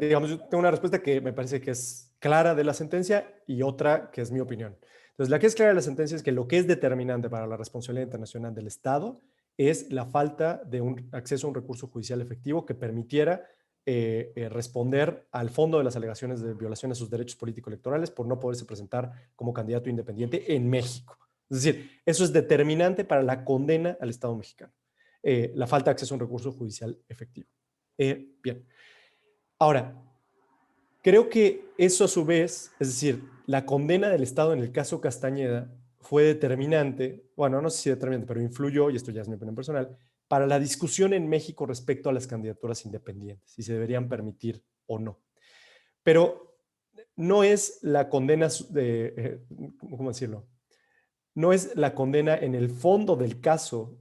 digamos, yo tengo una respuesta que me parece que es clara de la sentencia y otra que es mi opinión. Entonces, la que es clara de la sentencia es que lo que es determinante para la responsabilidad internacional del Estado es la falta de un acceso a un recurso judicial efectivo que permitiera responder al fondo de las alegaciones de violación a sus derechos político-electorales por no poderse presentar como candidato independiente en México. Es decir, eso es determinante para la condena al Estado mexicano. La falta de acceso a un recurso judicial efectivo. Bien. Ahora, creo que eso a su vez, es decir, la condena del Estado en el caso Castañeda fue determinante, bueno, no sé si determinante, pero influyó, y esto ya es mi opinión personal, para la discusión en México respecto a las candidaturas independientes, si se deberían permitir o no. Pero no es la condena de, ¿cómo decirlo? No es la condena en el fondo del caso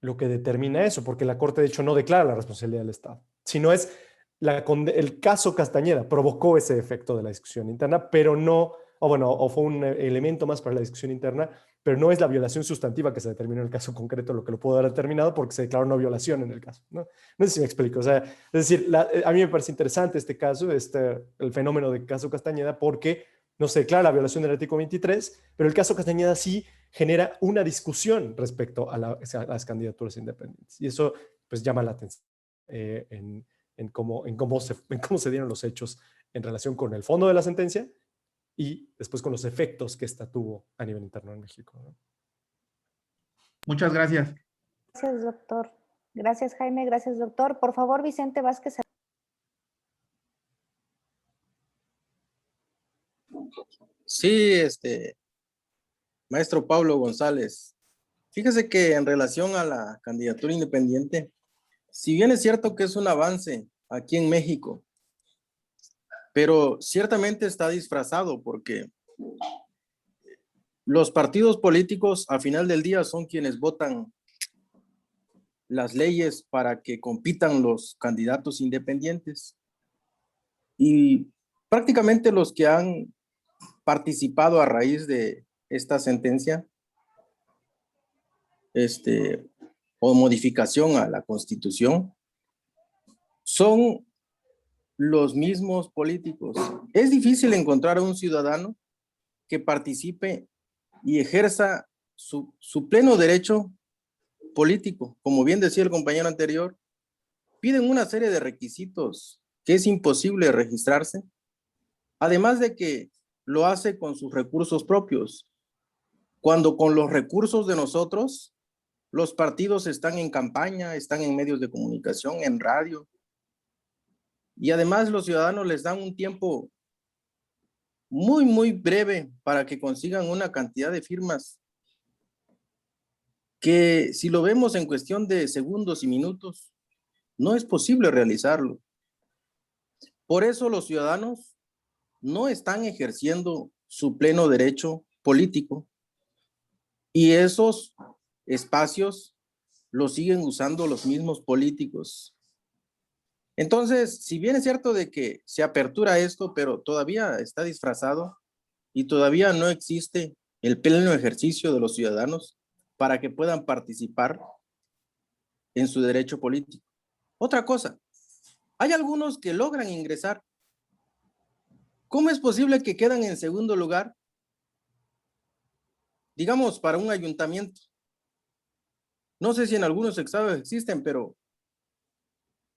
lo que determina eso, porque la Corte de hecho no declara la responsabilidad del Estado, sino es el caso Castañeda provocó ese efecto de la discusión interna, pero no, o fue un elemento más para la discusión interna, pero no es la violación sustantiva que se determinó en el caso concreto lo que lo pudo haber determinado porque se declaró no violación en el caso. No sé si me explico. O sea, es decir, a mí me parece interesante este caso, el fenómeno de caso Castañeda, porque no se declara la violación del artículo 23, pero el caso Castañeda sí genera una discusión respecto a las candidaturas independientes. Y eso pues llama la atención en cómo se dieron los hechos en relación con el fondo de la sentencia y después con los efectos que esta tuvo a nivel interno en México, ¿no? Muchas gracias. Gracias, doctor. Gracias, Jaime. Gracias, doctor. Por favor, Vicente Vázquez. Sí, maestro Pablo González, fíjese que en relación a la candidatura independiente, si bien es cierto que es un avance aquí en México, pero ciertamente está disfrazado porque los partidos políticos al final del día son quienes votan las leyes para que compitan los candidatos independientes. Y prácticamente los que han participado a raíz de esta sentencia o modificación a la Constitución son los mismos políticos. Es difícil encontrar a un ciudadano que participe y ejerza su pleno derecho político. Como bien decía el compañero anterior, piden una serie de requisitos que es imposible registrarse, además de que lo hace con sus recursos propios, cuando con los recursos de nosotros, los partidos están en campaña, están en medios de comunicación, en radio, y además los ciudadanos les dan un tiempo muy, muy breve para que consigan una cantidad de firmas que si lo vemos en cuestión de segundos y minutos, no es posible realizarlo. Por eso los ciudadanos no están ejerciendo su pleno derecho político y esos espacios los siguen usando los mismos políticos. Entonces, si bien es cierto de que se apertura esto, pero todavía está disfrazado y todavía no existe el pleno ejercicio de los ciudadanos para que puedan participar en su derecho político. Otra cosa, hay algunos que logran ingresar. ¿Cómo es posible que quedan en segundo lugar? Digamos, para un ayuntamiento. No sé si en algunos estados existen, pero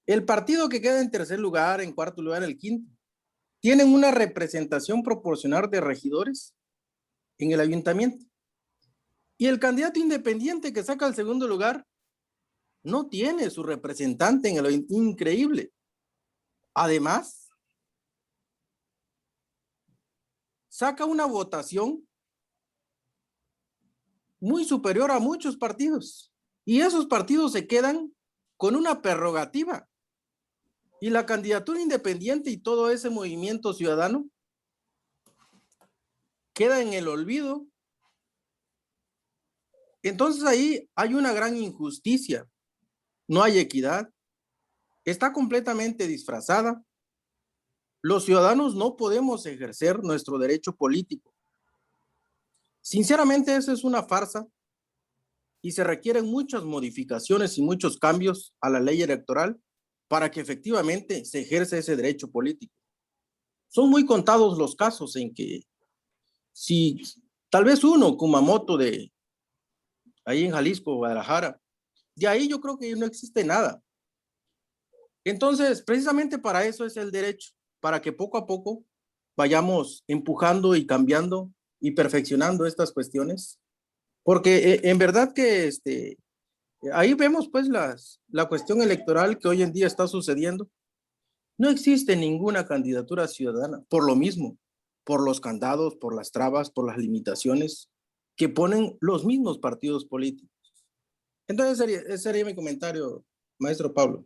el partido que queda en tercer lugar, en cuarto lugar, el quinto, tienen una representación proporcional de regidores en el ayuntamiento. Y el candidato independiente que saca el segundo lugar no tiene su representante en el increíble. Además, saca una votación muy superior a muchos partidos. Y esos partidos se quedan con una prerrogativa. Y la candidatura independiente y todo ese movimiento ciudadano queda en el olvido. Entonces ahí hay una gran injusticia. No hay equidad. Está completamente disfrazada. Los ciudadanos no podemos ejercer nuestro derecho político. Sinceramente, eso es una farsa y se requieren muchas modificaciones y muchos cambios a la ley electoral para que efectivamente se ejerza ese derecho político. Son muy contados los casos en que si tal vez uno, Kumamoto de ahí en Jalisco, Guadalajara, de ahí yo creo que no existe nada. Entonces, precisamente para eso es el derecho, para que poco a poco vayamos empujando y cambiando y perfeccionando estas cuestiones, porque en verdad que ahí vemos pues la cuestión electoral que hoy en día está sucediendo. No existe ninguna candidatura ciudadana, por lo mismo, por los candados, por las trabas, por las limitaciones que ponen los mismos partidos políticos. Entonces, ese sería mi comentario, maestro Pablo.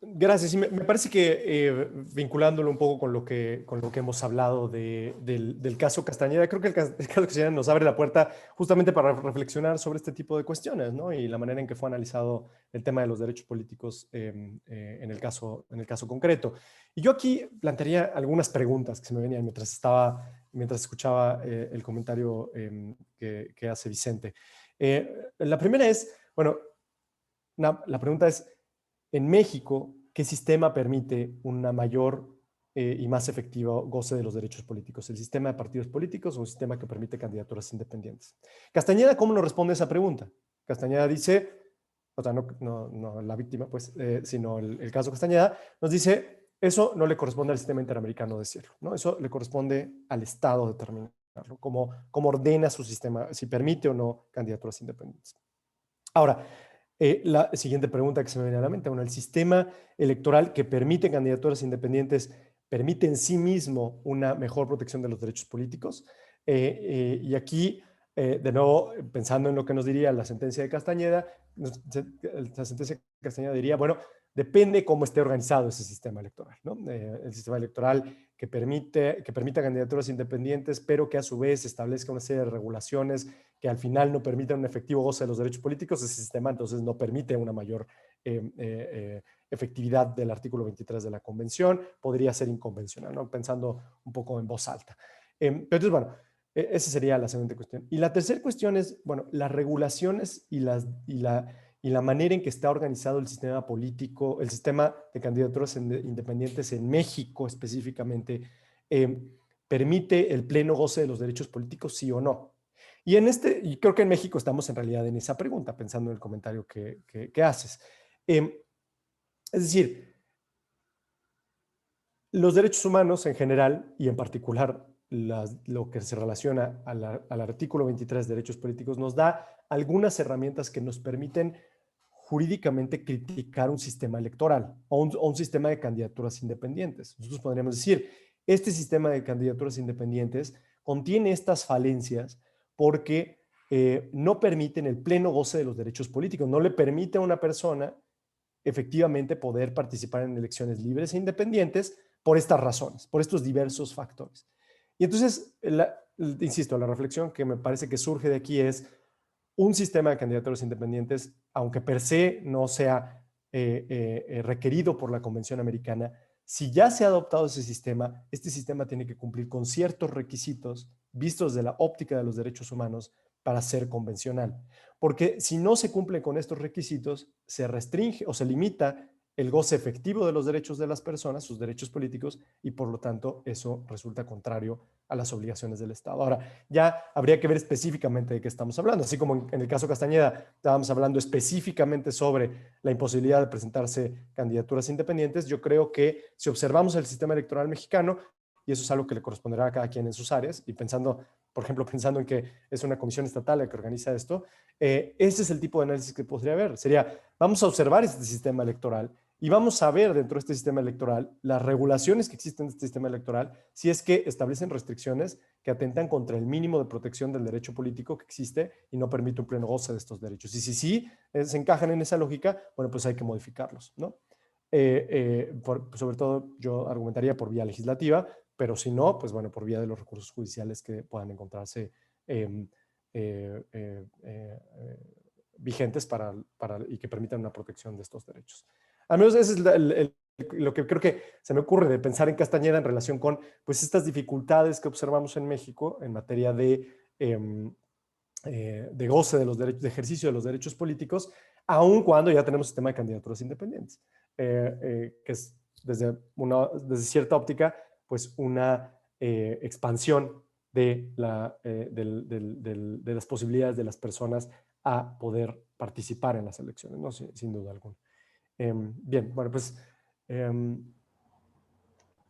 Gracias. Me parece que vinculándolo un poco con lo que hemos hablado del caso Castañeda, creo que el caso Castañeda nos abre la puerta justamente para reflexionar sobre este tipo de cuestiones, ¿no? Y la manera en que fue analizado el tema de los derechos políticos en el caso concreto. Y yo aquí plantearía algunas preguntas que se me venían mientras escuchaba el comentario que hace Vicente. La primera es, bueno, la pregunta es, en México, ¿qué sistema permite una mayor y más efectivo goce de los derechos políticos? ¿El sistema de partidos políticos o un sistema que permite candidaturas independientes? Castañeda, ¿cómo nos responde a esa pregunta? Castañeda dice, o sea, no la víctima, pues, sino el caso Castañeda, nos dice, eso no le corresponde al sistema interamericano decirlo, ¿no? Eso le corresponde al Estado determinarlo, cómo ordena su sistema, si permite o no candidaturas independientes. Ahora, la siguiente pregunta que se me viene a la mente, bueno, ¿el sistema electoral que permite candidaturas independientes permite en sí mismo una mejor protección de los derechos políticos? Y aquí, de nuevo, pensando en lo que nos diría la sentencia de Castañeda, la sentencia de Castañeda diría, bueno, depende cómo esté organizado ese sistema electoral, ¿no? El sistema electoral que permita candidaturas independientes, pero que a su vez establezca una serie de regulaciones que al final no permitan un efectivo goce de los derechos políticos, ese sistema entonces no permite una mayor efectividad del artículo 23 de la Convención, podría ser inconvencional, ¿no? Pensando un poco en voz alta. Pero entonces, bueno, esa sería la segunda cuestión. Y la tercera cuestión es, bueno, las regulaciones y la manera en que está organizado el sistema político, el sistema de candidaturas independientes en México específicamente, ¿permite el pleno goce de los derechos políticos, sí o no? Y creo que en México estamos en realidad en esa pregunta, pensando en el comentario que haces. Es decir, los derechos humanos en general, y en particular lo que se relaciona al artículo 23 de derechos políticos, nos da algunas herramientas que nos permiten jurídicamente criticar un sistema electoral o un sistema de candidaturas independientes. Nosotros podríamos decir, este sistema de candidaturas independientes contiene estas falencias porque no permiten el pleno goce de los derechos políticos, no le permite a una persona efectivamente poder participar en elecciones libres e independientes por estas razones, por estos diversos factores. Y entonces, insisto, la reflexión que me parece que surge de aquí es un sistema de candidaturas independientes, aunque per se no sea requerido por la Convención Americana, Si ya se ha adoptado ese sistema, este sistema tiene que cumplir con ciertos requisitos vistos desde la óptica de los derechos humanos para ser convencional. Porque si no se cumple con estos requisitos, se restringe o se limita el goce efectivo de los derechos de las personas, sus derechos políticos, y por lo tanto eso resulta contrario a las obligaciones del Estado. Ahora, ya habría que ver específicamente de qué estamos hablando. Así como en el caso Castañeda estábamos hablando específicamente sobre la imposibilidad de presentarse candidaturas independientes, yo creo que si observamos el sistema electoral mexicano, y eso es algo que le corresponderá a cada quien en sus áreas, y pensando, por ejemplo, pensando en que es una comisión estatal la que organiza esto, ese es el tipo de análisis que podría haber. Sería, vamos a observar este sistema electoral y vamos a ver dentro de este sistema electoral las regulaciones que existen en este sistema electoral, si es que establecen restricciones que atentan contra el mínimo de protección del derecho político que existe y no permite un pleno goce de estos derechos. Y si sí se encajan en esa lógica, bueno, pues hay que modificarlos, ¿no? Sobre todo yo argumentaría por vía legislativa, pero si no, pues bueno, por vía de los recursos judiciales que puedan encontrarse vigentes y que permitan una protección de estos derechos. Al menos ese es lo que creo que se me ocurre de pensar en Castañeda en relación con pues, estas dificultades que observamos en México en materia de goce de los derechos, de ejercicio de los derechos políticos, aun cuando ya tenemos sistema de candidaturas independientes, que es desde cierta óptica, pues una expansión de las posibilidades de las personas a poder participar en las elecciones, ¿no? Sin duda alguna. Bien, bueno, pues...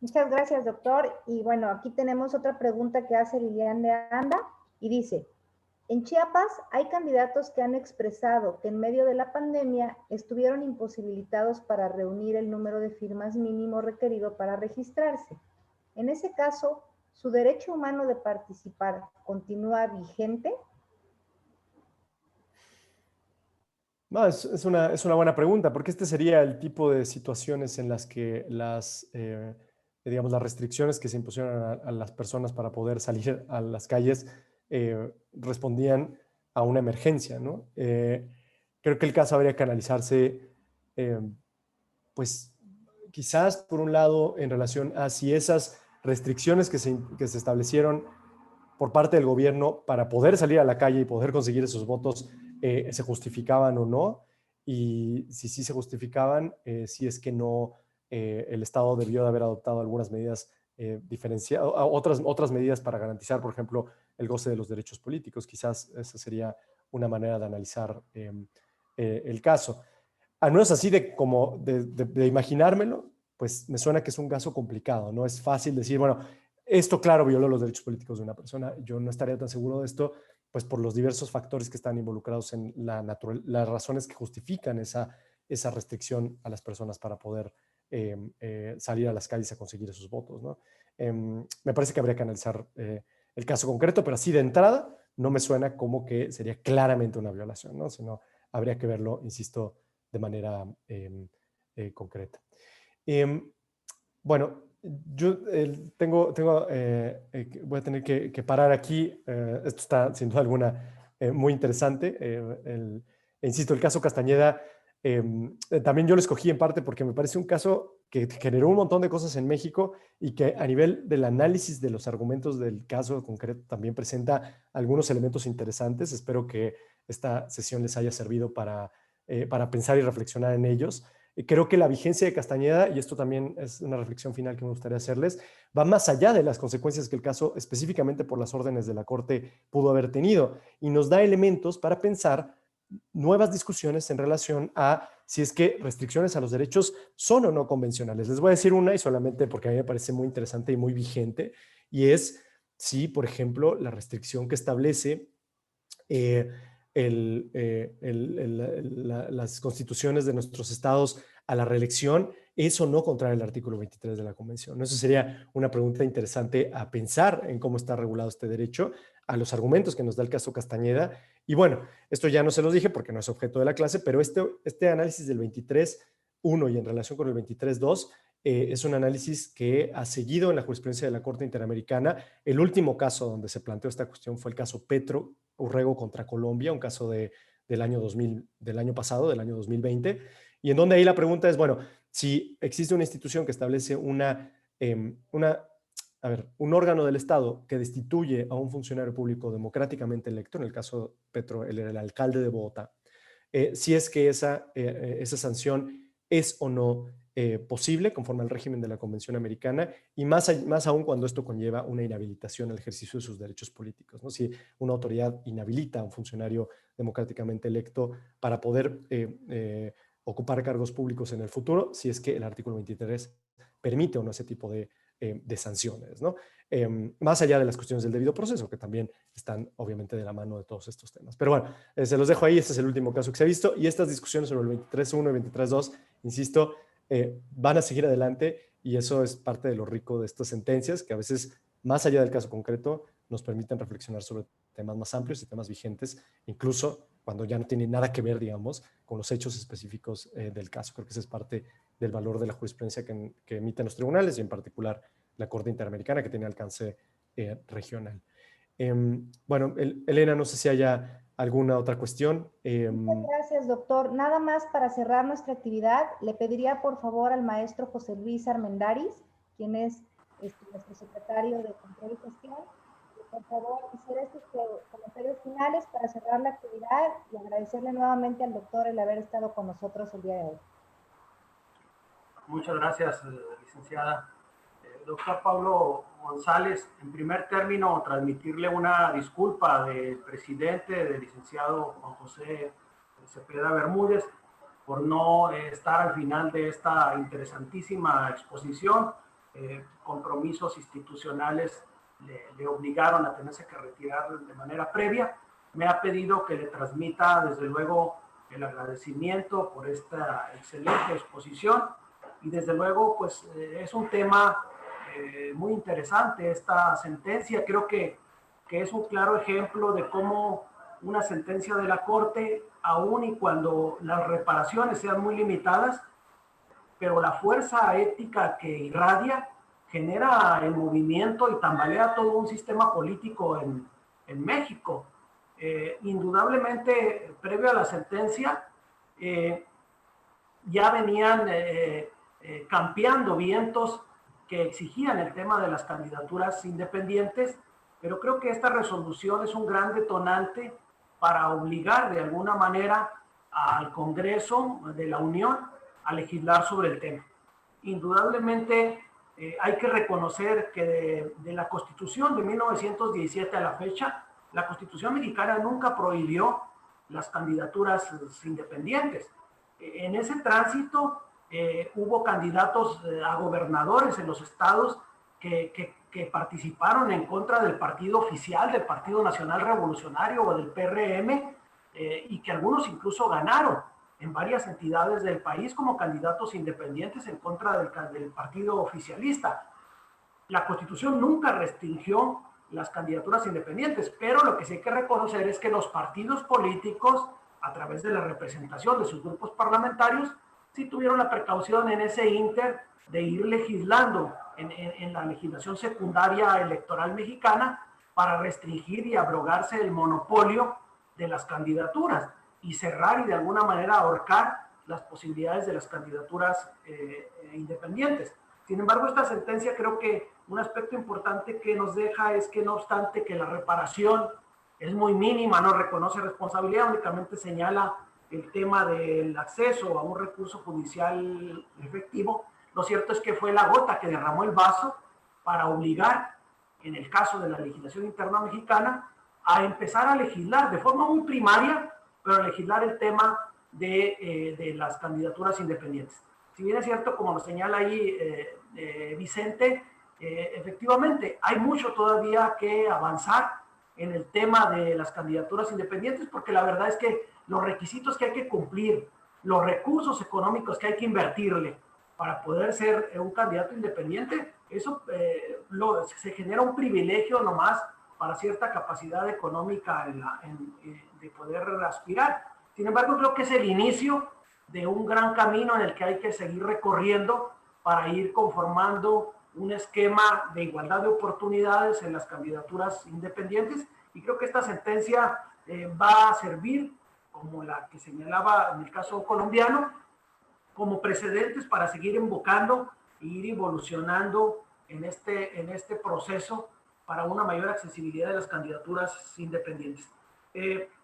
Muchas gracias, doctor. Y bueno, aquí tenemos otra pregunta que hace Lilian de Anda y dice, en Chiapas hay candidatos que han expresado que en medio de la pandemia estuvieron imposibilitados para reunir el número de firmas mínimo requerido para registrarse. En ese caso, ¿su derecho humano de participar continúa vigente? No, es una buena pregunta, porque este sería el tipo de situaciones en las que digamos, las restricciones que se impusieron a las personas para poder salir a las calles respondían a una emergencia, ¿no? Creo que el caso habría que analizarse, pues, quizás por un lado en relación a si esas restricciones que se establecieron por parte del gobierno para poder salir a la calle y poder conseguir esos votos se justificaban o no, y si sí se justificaban, si es que no, el Estado debió de haber adoptado algunas medidas diferenciadas, otras medidas para garantizar, por ejemplo, el goce de los derechos políticos. Quizás esa sería una manera de analizar el caso. Al menos así de imaginármelo, pues me suena que es un caso complicado, no es fácil decir, bueno, esto claro violó los derechos políticos de una persona. Yo no estaría tan seguro de esto, pues por los diversos factores que están involucrados en las razones que justifican esa restricción a las personas para poder salir a las calles a conseguir esos votos, ¿no? Me parece que habría que analizar el caso concreto, pero así de entrada no me suena como que sería claramente una violación, ¿no? Sino habría que verlo, insisto, de manera concreta. Bueno, yo voy a tener que parar aquí. Esto está, sin duda alguna, muy interesante. Insisto, el caso Castañeda, también yo lo escogí en parte porque me parece un caso que generó un montón de cosas en México y que a nivel del análisis de los argumentos del caso concreto también presenta algunos elementos interesantes. Espero que esta sesión les haya servido para pensar y reflexionar en ellos. Creo que la vigencia de Castañeda, y esto también es una reflexión final que me gustaría hacerles, va más allá de las consecuencias que el caso, específicamente por las órdenes de la Corte, pudo haber tenido, y nos da elementos para pensar nuevas discusiones en relación a si es que restricciones a los derechos son o no convencionales. Les voy a decir una, y solamente porque a mí me parece muy interesante y muy vigente, y es si, por ejemplo, la restricción que establece las constituciones de nuestros estados a la reelección, eso no contrae el artículo 23 de la Convención. Eso sería una pregunta interesante a pensar en cómo está regulado este derecho, a los argumentos que nos da el caso Castañeda. Y bueno, esto ya no se los dije porque no es objeto de la clase, pero este análisis del 23.1 y en relación con el 23.2 es un análisis que ha seguido en la jurisprudencia de la Corte Interamericana. El último caso donde se planteó esta cuestión fue el caso Petro Urrego contra Colombia, un caso del año pasado, del año 2020, y en donde ahí la pregunta es, bueno, si existe una institución que establece un órgano del Estado que destituye a un funcionario público democráticamente electo, en el caso Petro, él era el alcalde de Bogotá, si es que esa sanción es o no posible conforme al régimen de la Convención Americana, y más aún cuando esto conlleva una inhabilitación al ejercicio de sus derechos políticos, ¿no? Si una autoridad inhabilita a un funcionario democráticamente electo para poder ocupar cargos públicos en el futuro, si es que el artículo 23 permite o no ese tipo de sanciones, ¿no? Más allá de las cuestiones del debido proceso, que también están obviamente de la mano de todos estos temas. Pero bueno, se los dejo ahí. Este es el último caso que se ha visto, y estas discusiones sobre el 23.1 y 23.2, insisto, van a seguir adelante, y eso es parte de lo rico de estas sentencias, que a veces, más allá del caso concreto, nos permiten reflexionar sobre temas más amplios y temas vigentes, incluso cuando ya no tiene nada que ver, digamos, con los hechos específicos del caso. Creo que ese es parte del valor de la jurisprudencia que emiten los tribunales, y en particular la Corte Interamericana, que tiene alcance regional. Bueno, Elena, no sé si haya alguna otra cuestión. Muchas gracias, doctor. Nada más para cerrar nuestra actividad, le pediría por favor al maestro José Luis Armendáriz, quien es nuestro secretario de Control y Gestión, por favor hacer estos comentarios finales para cerrar la actividad, y agradecerle nuevamente al doctor el haber estado con nosotros el día de hoy. Muchas gracias, licenciada. Doctor Pablo González, en primer término, transmitirle una disculpa del presidente, del licenciado Juan José Cepeda Bermúdez, por no estar al final de esta interesantísima exposición. Compromisos institucionales le obligaron a tenerse que retirar de manera previa. Me ha pedido que le transmita, desde luego, el agradecimiento por esta excelente exposición, y desde luego, pues, es un tema muy interesante esta sentencia. Creo que es un claro ejemplo de cómo una sentencia de la Corte, aun y cuando las reparaciones sean muy limitadas, pero la fuerza ética que irradia genera el movimiento y tambalea todo un sistema político en México. Indudablemente, previo a la sentencia, ya venían campeando vientos que exigían el tema de las candidaturas independientes, pero creo que esta resolución es un gran detonante para obligar de alguna manera al Congreso de la Unión a legislar sobre el tema. Indudablemente hay que reconocer que de la Constitución de 1917 a la fecha, la Constitución mexicana nunca prohibió las candidaturas independientes. En ese tránsito hubo candidatos a gobernadores en los estados que participaron en contra del partido oficial, del Partido Nacional Revolucionario o del PRM, y que algunos incluso ganaron en varias entidades del país como candidatos independientes en contra del partido oficialista. La Constitución nunca restringió las candidaturas independientes, pero lo que sí hay que reconocer es que los partidos políticos, a través de la representación de sus grupos parlamentarios, sí tuvieron la precaución en ese ínter de ir legislando en la legislación secundaria electoral mexicana para restringir y abrogarse el monopolio de las candidaturas y cerrar y de alguna manera ahorcar las posibilidades de las candidaturas independientes. Sin embargo, esta sentencia, creo que un aspecto importante que nos deja es que, no obstante que la reparación es muy mínima, no reconoce responsabilidad, únicamente señala el tema del acceso a un recurso judicial efectivo. Lo cierto es que fue la gota que derramó el vaso para obligar, en el caso de la legislación interna mexicana, a empezar a legislar de forma muy primaria, pero a legislar el tema de las candidaturas independientes. Si bien es cierto, como lo señala ahí Vicente, efectivamente hay mucho todavía que avanzar en el tema de las candidaturas independientes, porque la verdad es que los requisitos que hay que cumplir, los recursos económicos que hay que invertirle para poder ser un candidato independiente, eso se genera un privilegio nomás para cierta capacidad económica de poder aspirar. Sin embargo, creo que es el inicio de un gran camino en el que hay que seguir recorriendo para ir conformando un esquema de igualdad de oportunidades en las candidaturas independientes, y creo que esta sentencia va a servir, como la que señalaba en el caso colombiano, como precedentes para seguir invocando e ir evolucionando en este proceso para una mayor accesibilidad de las candidaturas independientes.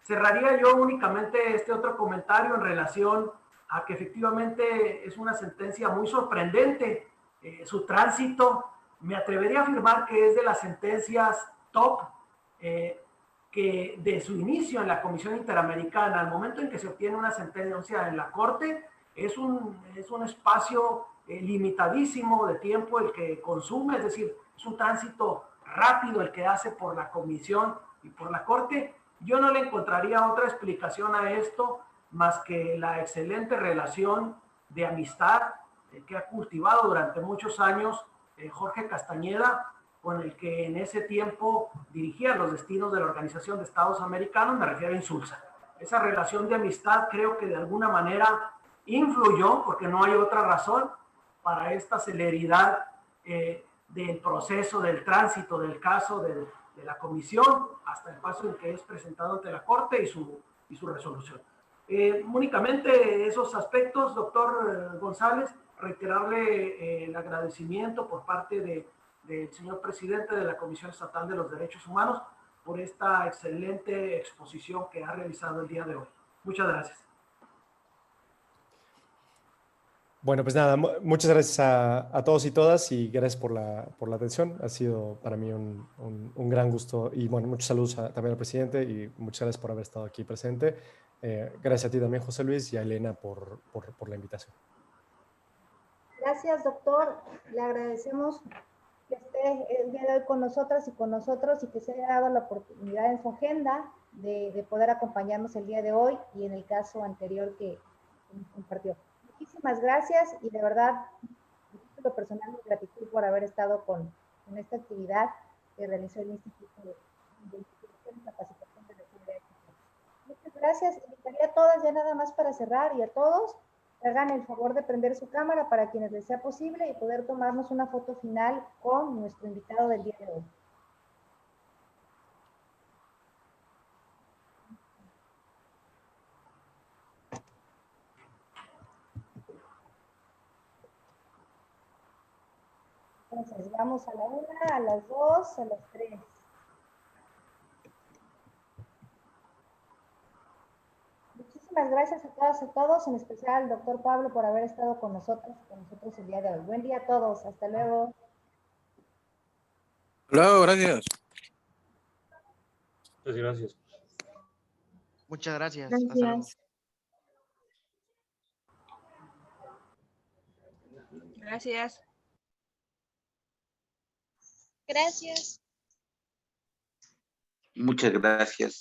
Cerraría yo únicamente este otro comentario en relación a que efectivamente es una sentencia muy sorprendente. Su tránsito, me atrevería a afirmar que es de las sentencias top, que de su inicio en la Comisión Interamericana, al momento en que se obtiene una sentencia en la Corte, es un espacio limitadísimo de tiempo el que consume, es decir, es un tránsito rápido el que hace por la Comisión y por la Corte. Yo no le encontraría otra explicación a esto más que la excelente relación de amistad que ha cultivado durante muchos años Jorge Castañeda, con el que en ese tiempo dirigía los destinos de la Organización de Estados Americanos, me refiero a Insulza. Esa relación de amistad creo que de alguna manera influyó, porque no hay otra razón, para esta celeridad del proceso, del tránsito del caso de la comisión hasta el paso en que es presentado ante la Corte y su resolución. Únicamente esos aspectos, doctor González, reiterarle el agradecimiento por parte del señor presidente de la Comisión Estatal de los Derechos Humanos por esta excelente exposición que ha realizado el día de hoy. Muchas gracias. Bueno, pues nada, muchas gracias a todos y todas y gracias por la atención. Ha sido para mí un gran gusto y bueno, muchos saludos también al presidente y muchas gracias por haber estado aquí presente. Gracias a ti también, José Luis, y a Elena por la invitación. Gracias, doctor. Le agradecemos que esté el día de hoy con nosotras y con nosotros y que se haya dado la oportunidad en su agenda de poder acompañarnos el día de hoy y en el caso anterior que nos compartió. Muchísimas gracias y de verdad, lo personal, mi gratitud por haber estado con esta actividad que realizó el Instituto de Investigación y Capacitación de Derechos. Muchas gracias. Invitaría a todas ya nada más para cerrar y a todos hagan el favor de prender su cámara para quienes les sea posible y poder tomarnos una foto final con nuestro invitado del día de hoy. Entonces, vamos a la 1, a las 2, a las 3. Muchísimas gracias a todas y a todos, en especial al doctor Pablo por haber estado con nosotros el día de hoy. Buen día a todos, hasta luego. Hola, gracias. Muchas gracias. Muchas gracias. Gracias. Hasta luego. Gracias. Gracias. Muchas gracias.